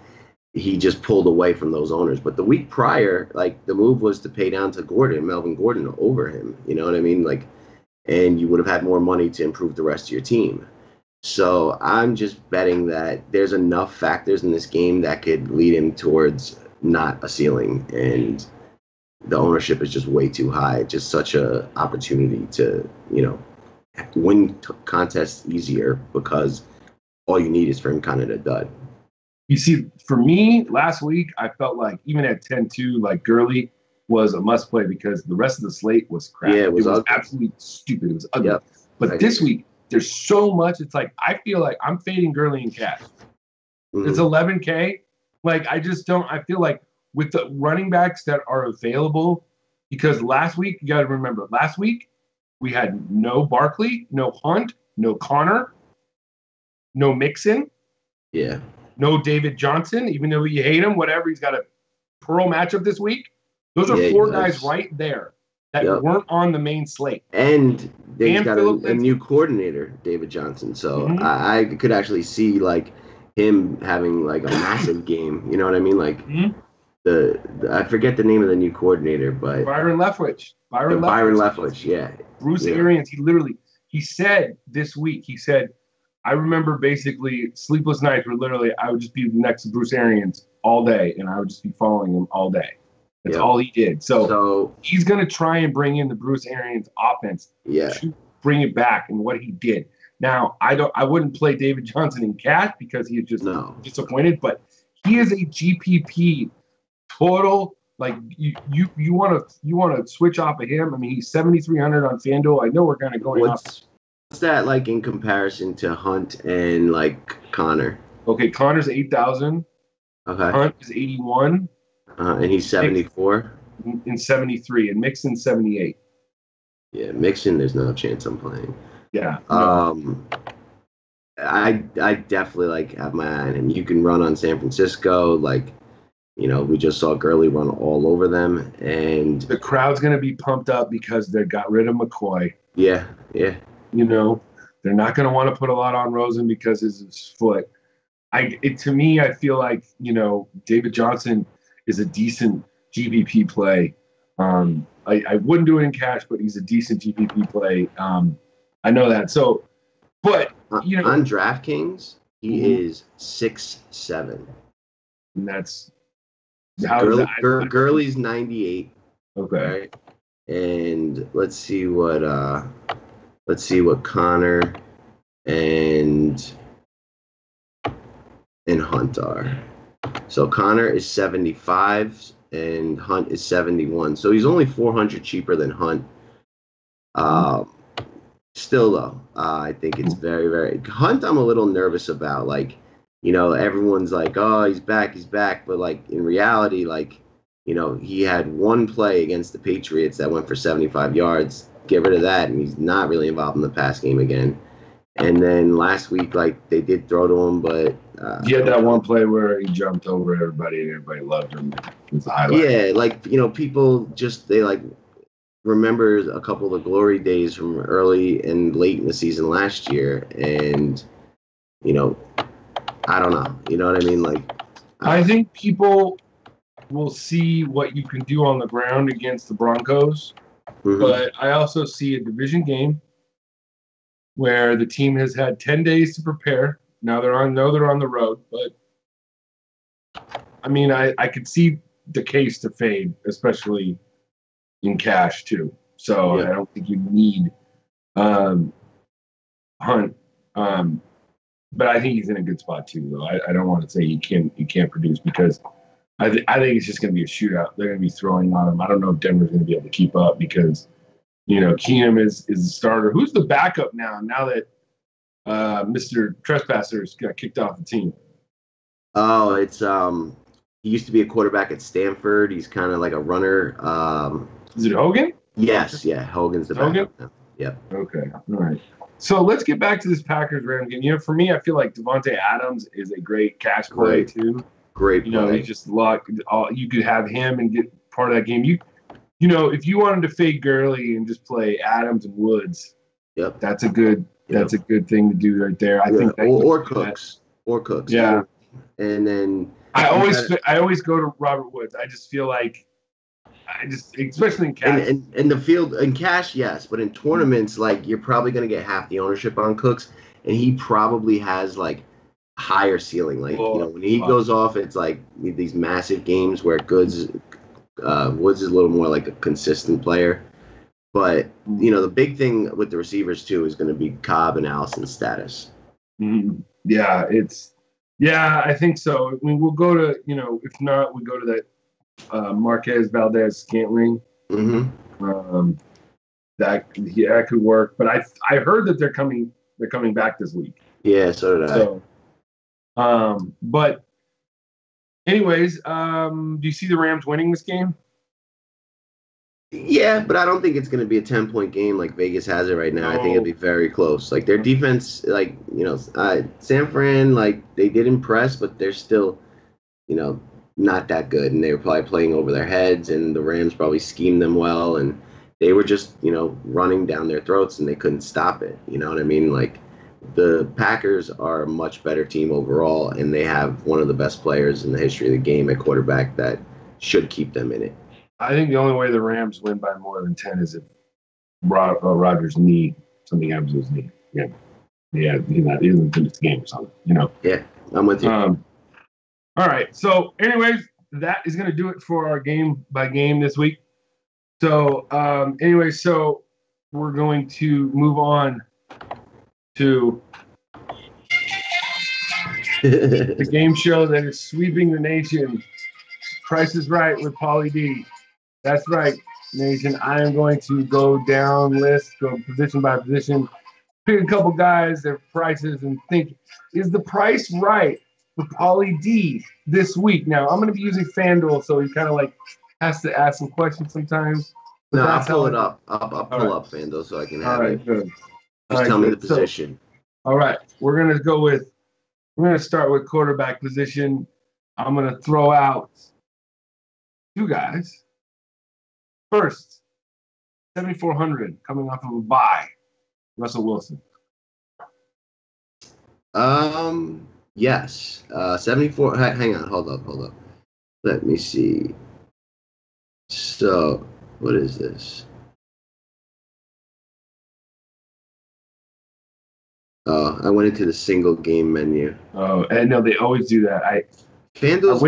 S2: He just pulled away from those owners. But the week prior, the move was to pay down to Melvin Gordon over him. You know what I mean? And you would have had more money to improve the rest of your team. So I'm just betting that there's enough factors in this game that could lead him towards not a ceiling. And the ownership is just way too high. Just such a opportunity to, win contests easier because all you need is for him kind of to dud.
S1: You see, for me, last week, I felt even at 10-2, Gurley was a must play because the rest of the slate was crap.
S2: Yeah, it was
S1: absolutely stupid. It was ugly.
S2: Yep.
S1: But this week, there's so much. It's I feel like I'm fading Gurley in cash. Mm-hmm. It's 11K. I just don't. I feel with the running backs that are available, because last week, you got to remember, last week, we had no Barkley, no Hunt, no Connor, no Mixon.
S2: Yeah.
S1: No David Johnson, even though you hate him, whatever. He's got a pearl matchup this week. Those are four guys right there that weren't on the main slate.
S2: And they've got a new coordinator, David Johnson. So I could actually see him having a massive game. You know what I mean? I forget the name of the new coordinator, but
S1: Byron Leftwich.
S2: Byron Leftwich, yeah.
S1: Bruce Arians, he said this week, I remember basically sleepless nights were literally I would just be next to Bruce Arians all day, and I would just be following him all day. That's all he did. So he's going to try and bring in the Bruce Arians offense to bring it back and what he did. Now, I wouldn't play David Johnson in cash because he is just disappointed, but he is a GPP total. You want to switch off of him. I mean, he's 7,300 on FanDuel. I know we're kind of going up.
S2: What's that in comparison to Hunt and Connor?
S1: Okay, Connor's 8,000.
S2: Okay.
S1: Hunt is 81.
S2: And he's 74.
S1: And 73, and Mixon's 78.
S2: Yeah, Mixon, there's no chance I'm playing.
S1: Yeah.
S2: I definitely have my eye on him. You can run on San Francisco, we just saw Gurley run all over them, and
S1: the crowd's gonna be pumped up because they got rid of McCoy.
S2: Yeah.
S1: They're not going to want to put a lot on Rosen because of his foot. To me, I feel David Johnson is a decent GPP play. I wouldn't do it in cash, but he's a decent GPP play. I know that. So, but
S2: on DraftKings, he is 6'7".
S1: And that's
S2: Gurley's 98.
S1: Okay.
S2: Right? And let's see what Connor and Hunt are. So Connor is 75, and Hunt is 71. So he's only 400 cheaper than Hunt. Still though, I think it's very, very Hunt. I'm a little nervous about. Like, everyone's like, oh, he's back, but like in reality, like, he had one play against the Patriots that went for 75 yards. Get rid of that, and he's not really involved in the pass game again. And then last week, like, they did throw to him, but
S1: he had that one play where he jumped over everybody and everybody loved him. It was the highlight.
S2: Yeah, like, people just they like remember a couple of the glory days from early and late in the season last year, and I don't know. You know what I mean? Like,
S1: I think people will see what you can do on the ground against the Broncos, but I also see a division game where the team has had 10 days to prepare. Now they're on the road, but I mean, I could see the case to fade, especially in cash too. So I don't think you need Hunt, but I think he's in a good spot too. Though I don't want to say he can't produce because I think it's just going to be a shootout. They're going to be throwing on him. I don't know if Denver's going to be able to keep up because Keenum is the starter. Who's the backup now? Now that Mr. Trespassers got kicked off the team.
S2: Oh, it's he used to be a quarterback at Stanford. He's kind of like a runner.
S1: Is it Hogan?
S2: Yes, yeah. Hogan's the backup now. Yep.
S1: Okay. All right. So let's get back to this Packers-Rams game. For me, I feel like Devontae Adams is a great cash play too.
S2: Great play.
S1: He's just luck. You could have him and get part of that game. If you wanted to fade Gurley and just play Adams and Woods, that's a good thing to do right there. I think that
S2: or Cooks.
S1: Yeah.
S2: And then
S1: I always go to Robert Woods. I just feel like especially in cash.
S2: And in the field in cash, yes, but in tournaments, like, you're probably gonna get half the ownership on Cooks, and he probably has like higher ceiling. Like, when he goes off, it's like these massive games where Woods is a little more like a consistent player. But the big thing with the receivers too is going to be Cobb and Allison's status.
S1: Mm-hmm. Yeah, I think so. I mean, we'll go to if not, we go to that Marquez Valdez Scantling.
S2: Mm-hmm.
S1: That could work. But I heard that they're coming back this week.
S2: Yeah, so did I.
S1: So, but anyways, do you see the Rams winning this game?
S2: Yeah, but I don't think it's going to be a 10-point game like Vegas has it right now. I think it'll be very close. Like, their defense, like, San Fran, like, they did impress, but they're still, not that good. And they were probably playing over their heads, and the Rams probably schemed them well. And they were just, running down their throats, and they couldn't stop it. You know what I mean? Like, the Packers are a much better team overall, and they have one of the best players in the history of the game at quarterback that should keep them in it.
S1: I think the only way the Rams win by more than 10 is if Rodgers' knee, something happens to his knee. Yeah, he doesn't finish the game or something,
S2: Yeah, I'm with you.
S1: All right. So, anyways, that is going to do it for our game by game this week. So, so we're going to move on to the game show that is sweeping the nation. Price is Right with Paulie D. That's right, nation. I am going to go down list, go position by position, pick a couple guys, their prices, and think, is the price right for Paulie D this week? Now, I'm going to be using FanDuel, so he kind of like has to ask some questions sometimes.
S2: No, I'll pull it up. I'll pull up FanDuel so I can have it.
S1: Good.
S2: Just tell me the position.
S1: All right. We're going to start with quarterback position. I'm going to throw out two guys. First, 7,400 coming off of a bye. Russell Wilson.
S2: Yes. 74. Hang on. Hold up. Let me see. So, what is this? Oh, I went into the single game menu.
S1: Oh, and no, they always do that.
S2: FanDuel's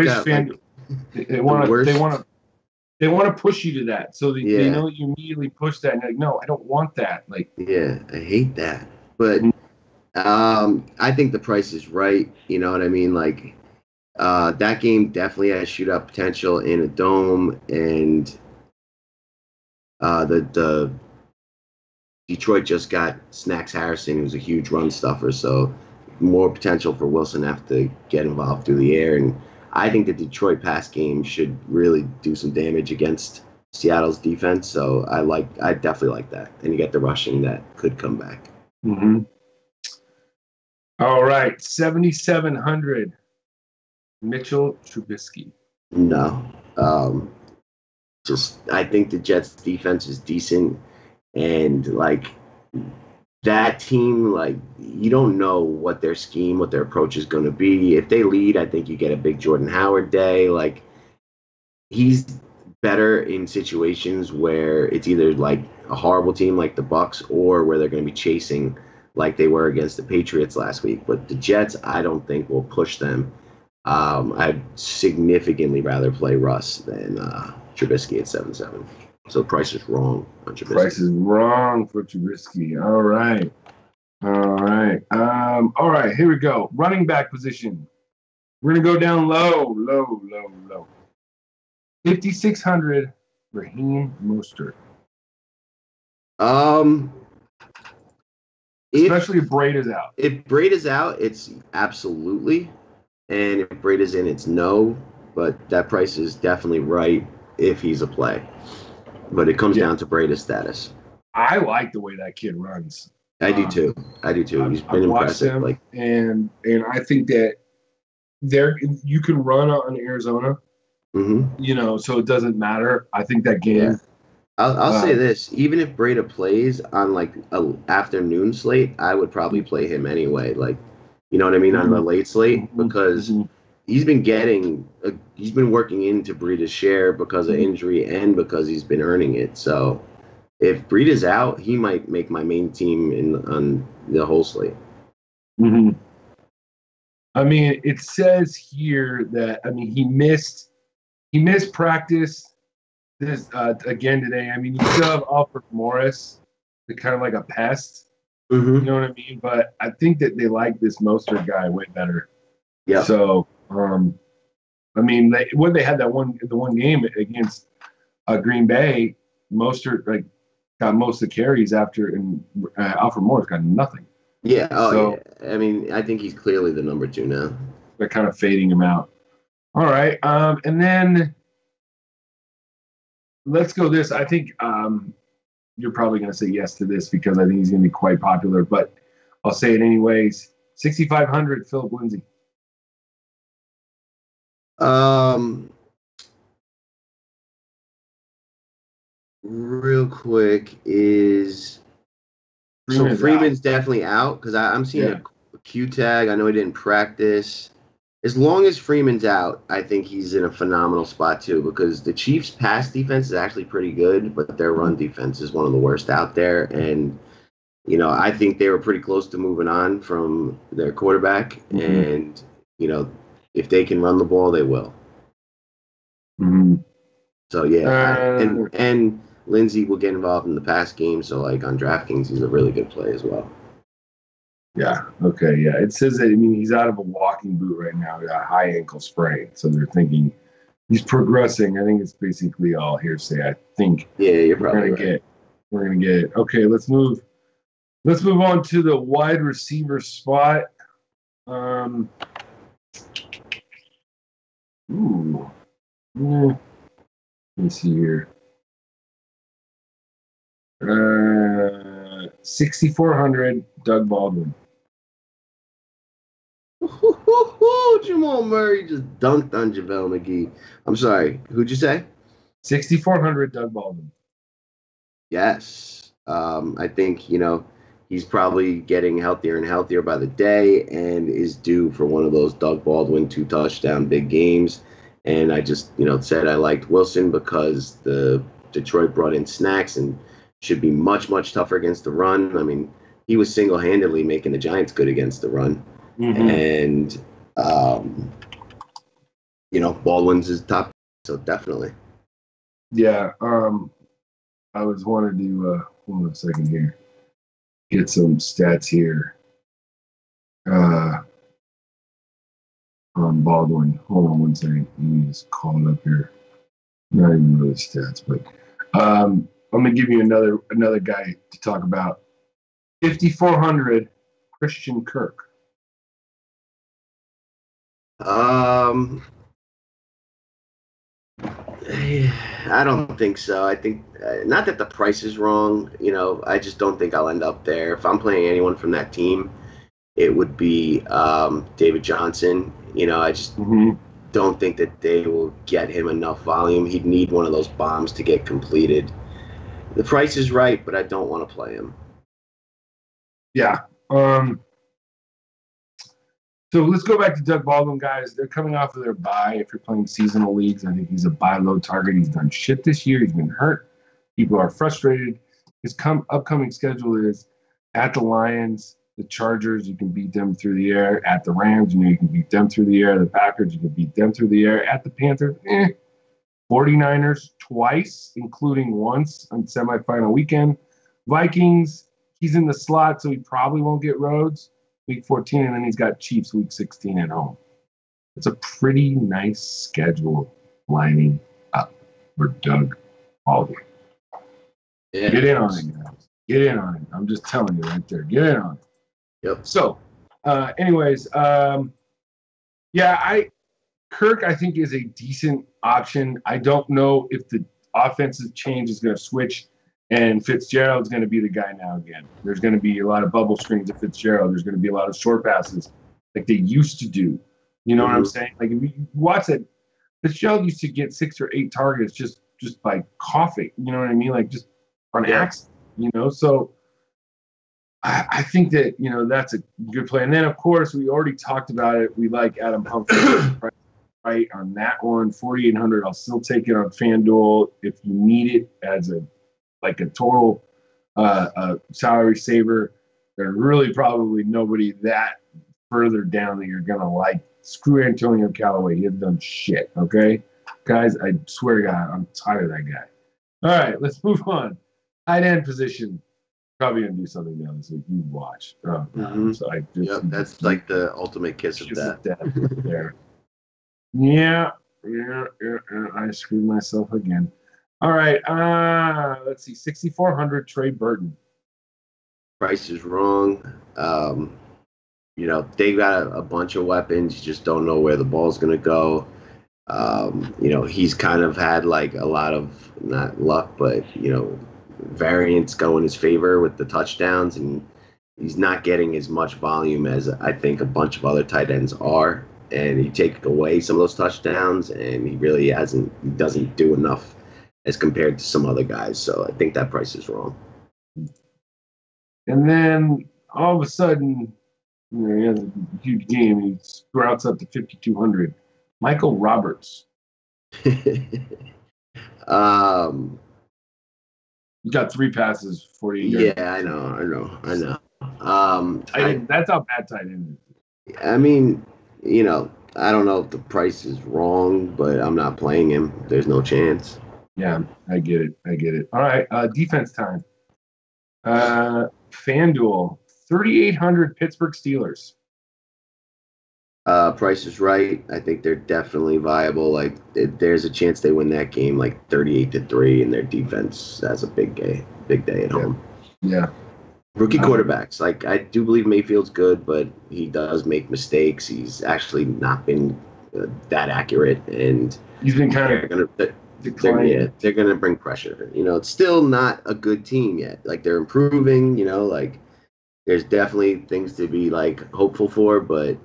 S1: they want to push you to that, so they know you immediately push that. And you're like, no, I don't want that. Like,
S2: yeah, I hate that. But I think the price is right. You know what I mean? Like, That game definitely has shootout potential in a dome, and the Detroit just got Snacks Harrison, who's a huge run stuffer, so more potential for Wilson to have to get involved through the air. And I think the Detroit pass game should really do some damage against Seattle's defense. So I definitely like that. And you get the rushing that could come back.
S1: Mm-hmm. All right, 7,700. Mitchell Trubisky.
S2: No. I think the Jets defense is decent, and like that team, like you don't know what their scheme, what their approach is going to be. If they lead, I think you get a big Jordan Howard day. Like he's better in situations where it's either like a horrible team like the Bucks or where they're going to be chasing like they were against the Patriots last week. But the Jets, I don't think will push them. I'd significantly rather play Russ than Trubisky at 7-7. So the price is wrong on Trubisky.
S1: Price is wrong for Trubisky. All right. All right, here we go. Running back position. We're going to go down low. 5,600, Raheem Mostert. Especially if Braid is out.
S2: If Braid is out, it's absolutely. And if Braid is in, it's no. But that price is definitely right if he's a play. But it comes down to Braid's status.
S1: I like the way that kid runs.
S2: I do too. He's been impressive.
S1: Him, and I think that you can run on Arizona.
S2: Mm-hmm.
S1: So it doesn't matter. I think that game.
S2: Yeah. I'll say this: even if Breda plays on like a afternoon slate, I would probably play him anyway. Like, you know what I mean, on the late slate, because he's been working into Breda's share because of injury and because he's been earning it. So if Breda's out, he might make my main team on the whole slate.
S1: Mm-hmm. I mean, it says here that he missed practice this again today. I mean, you still have Alfred Morris, the kind of like a pest.
S2: Mm-hmm.
S1: You know what I mean? But I think that they like this Mostert guy way better.
S2: Yeah.
S1: So, when they had the one game against Green Bay, Mostert got most of the carries after, and Alfred Morris got nothing.
S2: Yeah. Oh, yeah. I mean, I think he's clearly the number 2 now.
S1: They're kind of fading him out. All right. And then let's go this. I think you're probably going to say yes to this because I think he's going to be quite popular, but I'll say it anyways. 6,500, Philip Lindsay.
S2: Real quick is Freeman's definitely out because I'm seeing a Q tag. I know he didn't practice. As long as Freeman's out, I think he's in a phenomenal spot too because the Chiefs' pass defense is actually pretty good, but their run defense is one of the worst out there. And, I think they were pretty close to moving on from their quarterback. Mm-hmm. And, if they can run the ball, they will.
S1: Mm-hmm.
S2: So, yeah. And Lindsey will get involved in the pass game. So, like on DraftKings, he's a really good play as well.
S1: Yeah. Okay. Yeah. It says that, he's out of a walking boot right now. He got a high ankle sprain. So they're thinking he's progressing. I think it's basically all hearsay. I think.
S2: Yeah, you're probably right.
S1: We're going to get it. Okay. Let's move on to the wide receiver spot. Let me see here. 6,400, Doug Baldwin.
S2: Jamal Murray just dunked on JaVale McGee. I'm sorry. Who'd you say?
S1: 6,400, Doug Baldwin.
S2: Yes. I think, he's probably getting healthier and healthier by the day and is due for one of those Doug Baldwin 2-touchdown big games. And I just, said I liked Wilson because the Detroit brought in Snacks and should be much, much tougher against the run. I mean, he was single-handedly making the Giants good against the run. Mm-hmm. And, Baldwin's his top, so definitely.
S1: Yeah, I was wanted to, hold on a second here, get some stats here. on Baldwin. Hold on one second. Let me just call it up here. Not even really stats, but I'm gonna give you another guy to talk about. 5,400, Christian Kirk.
S2: I don't think so. I think not that the price is wrong. I just don't think I'll end up there. If I'm playing anyone from that team, it would be David Johnson. I just don't think that they will get him enough volume. He'd need one of those bombs to get completed. The price is right, but I don't want to play him.
S1: Yeah. So let's go back to Doug Baldwin, guys. They're coming off of their bye. If you're playing seasonal leagues, I think he's a buy low target. He's done shit this year. He's been hurt. People are frustrated. His upcoming schedule is at the Lions, the Chargers. You can beat them through the air. At the Rams, you can beat them through the air. The Packers, you can beat them through the air. At the Panthers, 49ers twice, including once on semifinal weekend. Vikings, he's in the slot, so he probably won't get Rhodes week 14, and then he's got Chiefs week 16 at home. It's a pretty nice schedule lining up for Doug Baldwin. Yeah. Get in on it, guys. Get in on it. I'm just telling you right there. Get in on it.
S2: Yep.
S1: So, anyways, Kirk, I think, is a decent option. I don't know if the offensive change is going to switch and Fitzgerald's going to be the guy now again. There's going to be a lot of bubble screens of Fitzgerald. There's going to be a lot of short passes like they used to do. You know what I'm saying? Like, if you watch it, Fitzgerald used to get 6 or 8 targets just by coughing. You know what I mean? Like, just on accident, So I think that, that's a good play. And then, of course, we already talked about it. We like Adam Humphries right on that one. 4,800. I'll still take it on FanDuel if you need it as a total salary saver. There's really probably nobody that further down that you're going to like. Screw Antonio Callaway. He hasn't done shit, okay? Guys, I swear to God, I'm tired of that guy. All right, let's move on. Tight end position. Probably going to do something down this week. You watch. So
S2: that's like the ultimate kiss of death.
S1: There. Yeah, I screwed myself again. All right, let's see, 6,400, Trey Burton.
S2: Price is wrong. They got a bunch of weapons. You just don't know where the ball's going to go. He's kind of had like a lot of, not luck, but, variance go in his favor with the touchdowns, and he's not getting as much volume as I think a bunch of other tight ends are. And you take away some of those touchdowns, and he really doesn't do enough as compared to some other guys. So I think that price is wrong.
S1: And then all of a sudden, he has a huge game. He sprouts up to 5,200. Michael Roberts. He got 3 passes, 48 yards.
S2: Yeah, I know.
S1: That's how bad tight end is.
S2: I mean, I don't know if the price is wrong, but I'm not playing him. There's no chance.
S1: Yeah, I get it. All right, defense time. FanDuel, 3,800 Pittsburgh Steelers.
S2: Price is right. I think they're definitely viable. Like, there's a chance they win that game, like 38-3, and their defense has a big day at home.
S1: Yeah.
S2: Rookie quarterbacks. Like, I do believe Mayfield's good, but he does make mistakes. He's actually not been that accurate, and
S1: he's been kind of declining.
S2: They're going to bring pressure. It's still not a good team yet. Like, they're improving. Like, there's definitely things to be like hopeful for, but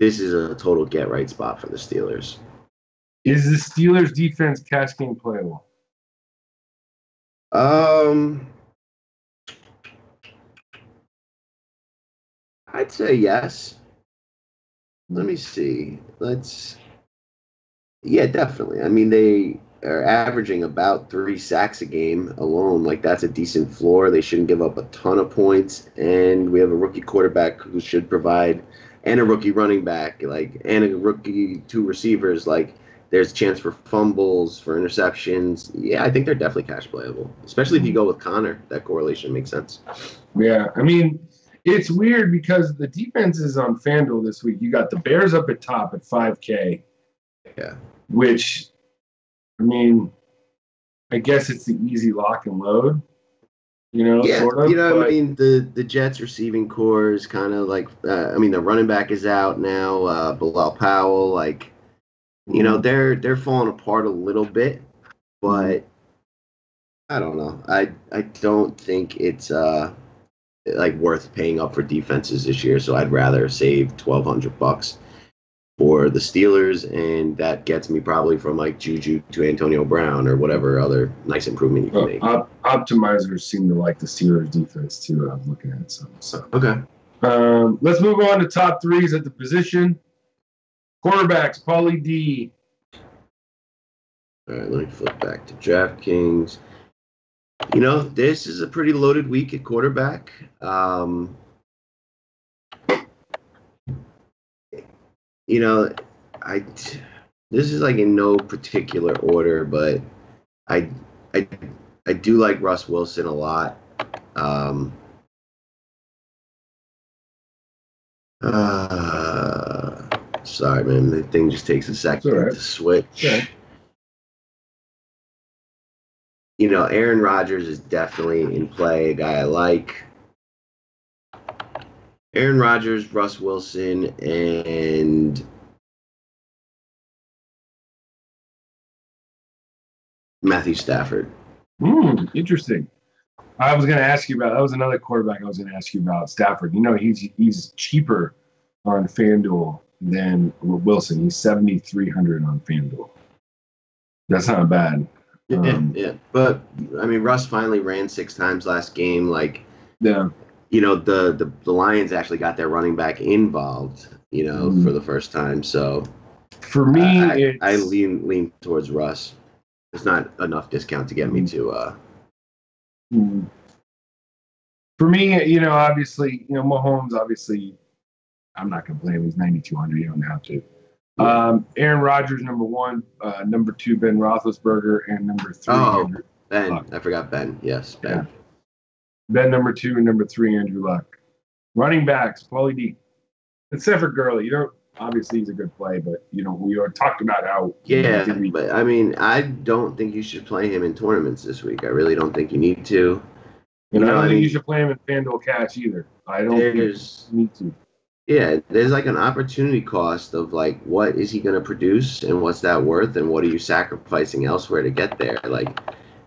S2: this is a total get right spot for the Steelers.
S1: Is the Steelers defense cash game playable?
S2: I'd say yes. Let me see. Yeah, definitely. I mean, they are averaging about 3 sacks a game alone. Like, that's a decent floor. They shouldn't give up a ton of points. And we have a rookie quarterback who should provide, and a rookie running back, and a rookie 2 receivers. Like, there's a chance for fumbles, for interceptions. Yeah, I think they're definitely cash playable, especially if you go with Connor. That correlation makes sense.
S1: Yeah, I mean, It's weird because the defenses on FanDuel this week, you got the Bears up at top at 5K.
S2: Yeah.
S1: Which, I mean, I guess it's the easy lock and load, sort of.
S2: I mean, the Jets receiving core is kind of like, the running back is out now, Bilal Powell, like, they're falling apart a little bit, but I don't know. I don't think it's worth paying up for defenses this year, so I'd rather save $1,200 for the Steelers, and that gets me probably from like Juju to Antonio Brown or whatever other nice improvement you can make.
S1: Optimizers seem to like the Steelers defense too. I was looking at some. So
S2: okay.
S1: Let's move on to top threes at the position. Quarterbacks, Paulie D.
S2: All right, let me flip back to DraftKings. This is a pretty loaded week at quarterback. This is like in no particular order, but I do like Russ Wilson a lot. Sorry, man, the thing just takes a second to switch.
S1: Okay.
S2: Aaron Rodgers is definitely in play, a guy I like. Aaron Rodgers, Russ Wilson, and Matthew Stafford.
S1: Interesting. I was going to ask you about, that was another quarterback I was going to ask you about, Stafford. He's cheaper on FanDuel than Wilson. He's 7,300 on FanDuel. That's not bad.
S2: Yeah. But, Russ finally ran 6 times last game. The Lions actually got their running back involved, for the first time. So
S1: for me,
S2: I lean towards Russ. It's not enough discount to get me to.
S1: For me, obviously, Mahomes. Obviously, I'm not going to blame him. He's 9,200. You don't have to. Aaron Rodgers, number 1. Number 2, Ben Roethlisberger, and number 3.
S2: Ben. I forgot Ben. Yes, Ben.
S1: Yeah. Ben, number 2, and number 3, Andrew Luck. Running backs, Paulie D. Except for Gurley, obviously he's a good play, but we already talked about how.
S2: Yeah, but I don't think you should play him in tournaments this week. I really don't think you need to.
S1: I don't think you should play him in FanDuel Cash either. I don't think you need to.
S2: Yeah, there's like an opportunity cost of like, what is he going to produce and what's that worth and what are you sacrificing elsewhere to get there?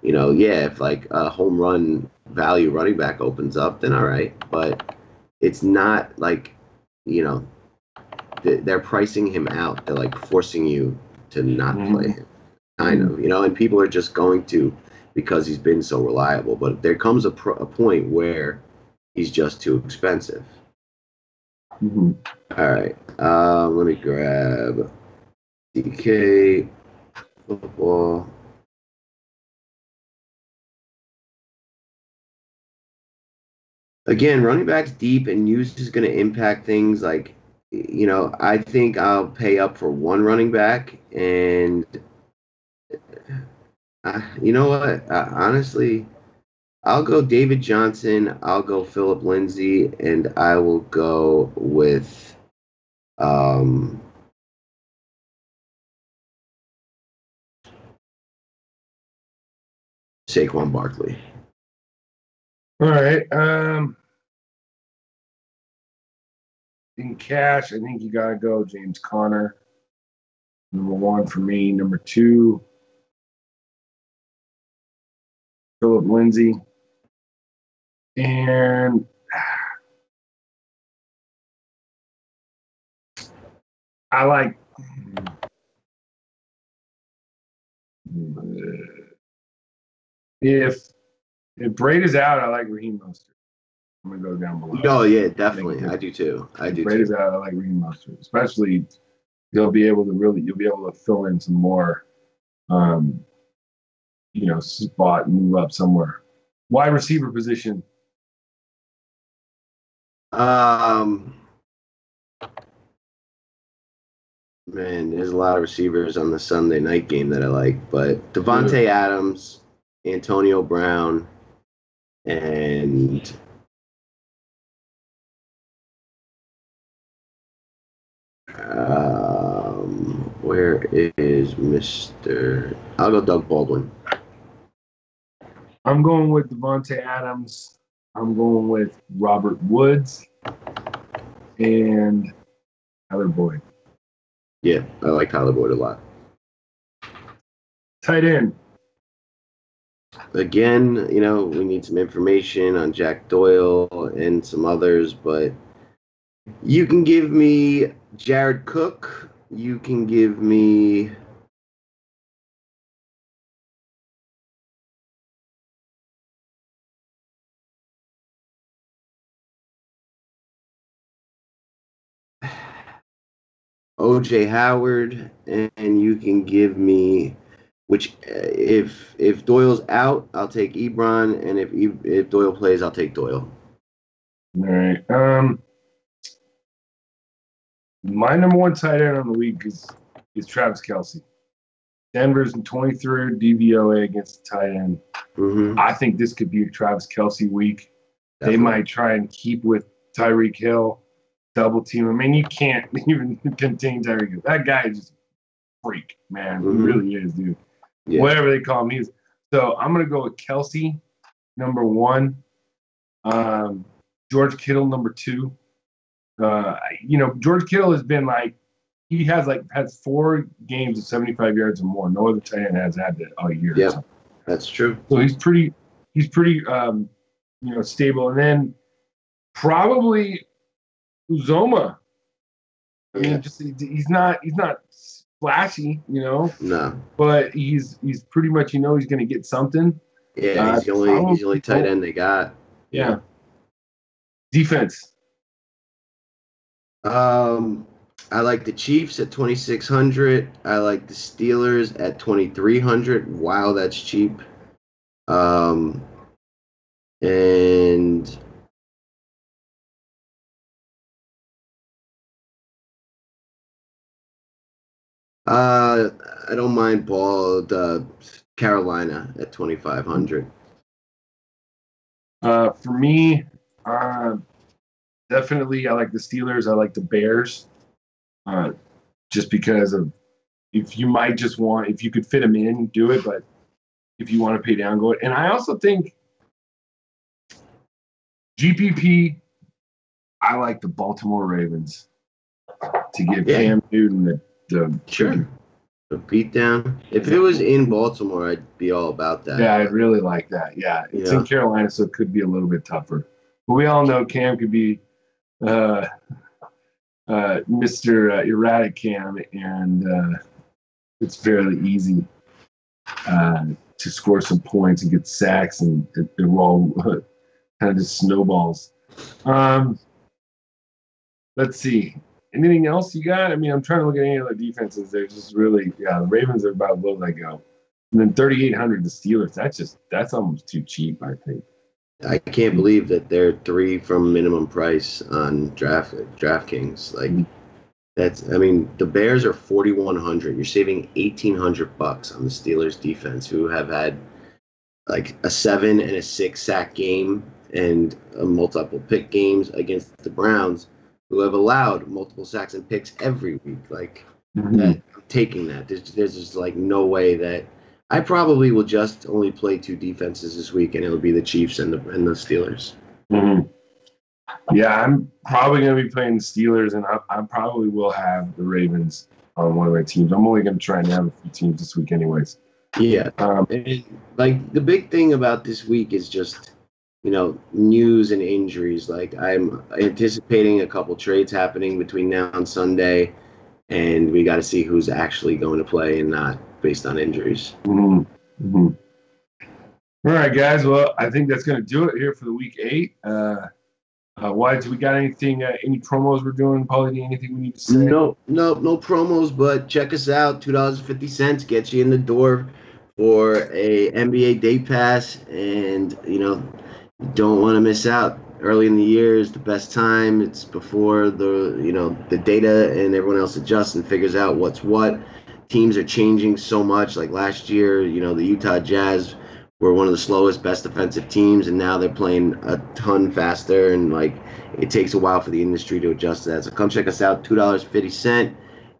S2: If like a home run value running back opens up, then all right. But it's not like, they're pricing him out. They're like forcing you to not play him, kind of, and people are just going to because he's been so reliable. But there comes a point where he's just too expensive. All right. Let me grab DK football. Again, running backs deep and use is going to impact things like, I think I'll pay up for one running back and you know what? Honestly, I'll go David Johnson. I'll go Phillip Lindsay, and I will go with Saquon Barkley.
S1: All right. In cash, I think you gotta go James Conner. Number 1 for me. Number 2, Phillip Lindsay. And I like if Braid is out, I like Raheem Mostert. I'm gonna go down below.
S2: Oh yeah, definitely. I do too.
S1: Braid is out, I like Raheem Mostert. Especially you'll be able to fill in some more spot and move up somewhere. Wide receiver position.
S2: Man, there's a lot of receivers on the Sunday night game that I like, but Devontae Adams, Antonio Brown, and Where is Mr. I'll go Doug Baldwin.
S1: I'm going with Devontae Adams. I'm going with Robert Woods and Tyler Boyd.
S2: Yeah, I like Tyler Boyd a lot.
S1: Tight end.
S2: Again, we need some information on Jack Doyle and some others, but you can give me Jared Cook. You can give me OJ Howard, and you can give me if Doyle's out, I'll take Ebron, and if Doyle plays, I'll take Doyle.
S1: All right. My number one tight end on the week is Travis Kelce. Denver's in 23rd DVOA against the tight end.
S2: Mm-hmm.
S1: I think this could be a Travis Kelce week.
S2: Definitely.
S1: They might try and keep with Tyreek Hill, double team. I mean, you can't even contain Tyreek Hill. That guy is just a freak, man.
S2: Mm-hmm.
S1: He really is, dude. Yeah. Whatever they call him, so I'm gonna go with Kelce, number one. George Kittle, number two. George Kittle has been has 4 games of 75 yards or more. No other tight end has had that all year.
S2: Yeah, that's true.
S1: So he's pretty stable. And then probably Uzoma. I mean, he's not flashy,
S2: No.
S1: But he's pretty much he's going to get something.
S2: Yeah, he's the only tight end they got.
S1: Yeah. Defense.
S2: I like the Chiefs at 2,600. I like the Steelers at 2,300. Wow, that's cheap. And I don't mind Carolina at 2,500.
S1: For me, definitely I like the Steelers. I like the Bears. Just because of if you could fit them in, do it. But if you want to pay down, go it. And I also think GPP, I like the Baltimore Ravens to give Cam Newton the
S2: beat down. If it was in Baltimore, I'd be all about that.
S1: Yeah, I'd really like that. Yeah, it's in Carolina, so it could be a little bit tougher. But we all know Cam could be Mr. Erratic Cam, and it's fairly easy to score some points and get sacks, and it all kind of just snowballs. Let's see. Anything else you got? I mean, I'm trying to look at any other defenses. They're just really, the Ravens are about as low as I go. And then 3,800, the Steelers. That's almost too cheap, I think.
S2: I can't believe that they're 3 from minimum price on DraftKings. Like, the Bears are 4,100. You're saving $1,800 on the Steelers defense, who have had like a 7 and a 6 sack game and multiple pick games against the Browns, who have allowed multiple sacks and picks every week. Like, I'm taking that. There's just like no way that I probably will just only play 2 defenses this week, and it'll be the Chiefs and the Steelers.
S1: Mm-hmm. Yeah, I'm probably going to be playing the Steelers, and I probably will have the Ravens on one of my teams. I'm only going to try and have a few teams this week anyways.
S2: Yeah. And, like, the big thing about this week is just, news and injuries. Like, I'm anticipating a couple trades happening between now and Sunday, and we got to see who's actually going to play and not based on injuries.
S1: Mm-hmm. Mm-hmm. All right, guys. Well, I think that's going to do it here for the week 8. Why? We got anything? Any promos we're doing, Paulie? Anything we need to say?
S2: No promos. But check us out. $2.50 gets you in the door for a NBA day pass, and you don't want to miss out. Early in the year is the best time. It's before the data and everyone else adjusts and figures out what's what. Teams are changing so much. Like last year, the Utah Jazz were one of the slowest, best defensive teams, and now they're playing a ton faster, and like it takes a while for the industry to adjust to that. So come check us out, $2.50.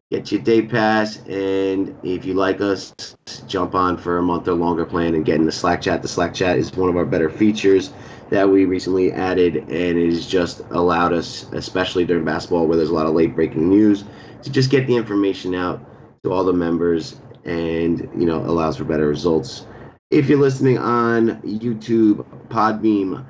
S2: Get your day pass, and if you like us, jump on for a month or longer plan and get in the Slack chat. The Slack chat is one of our better features that we recently added, and it has just allowed us, especially during basketball where there's a lot of late breaking news, to just get the information out to all the members, and allows for better results. If you're listening on YouTube, Podbeam,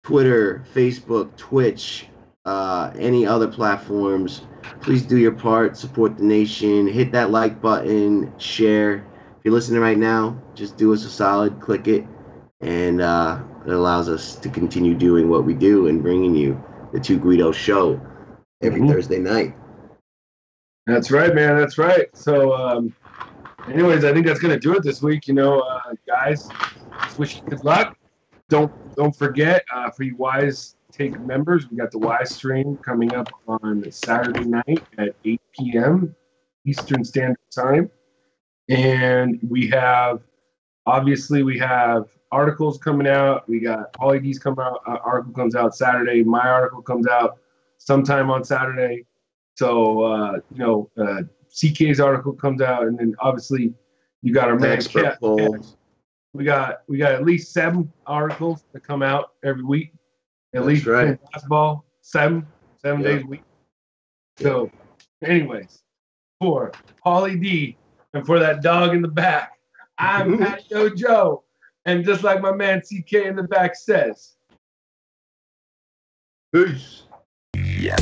S2: Twitter, Facebook, Twitch, any other platforms, please do your part, support the nation, hit that like button, share. If you're listening right now, just do us a solid, click it, and it allows us to continue doing what we do and bringing you the Two Guido show every Thursday night.
S1: That's right, man. That's right. So, anyways, I think that's going to do it this week. Guys, wish you good luck. Don't forget, for you Wise Take members, we got the Wise stream coming up on Saturday night at 8 p.m. Eastern Standard Time. And we have articles coming out. We got Paulie D's coming out. Article comes out Saturday. My article comes out sometime on Saturday. So, CK's article comes out. And then obviously you got our man Cat. We got at least 7 articles that come out every week. At least right. Basketball, seven days a week. So, anyways, for Paulie D and for that dog in the back, I'm Patio Joe. And just like my man CK in the back says,
S2: peace.
S3: Yeah.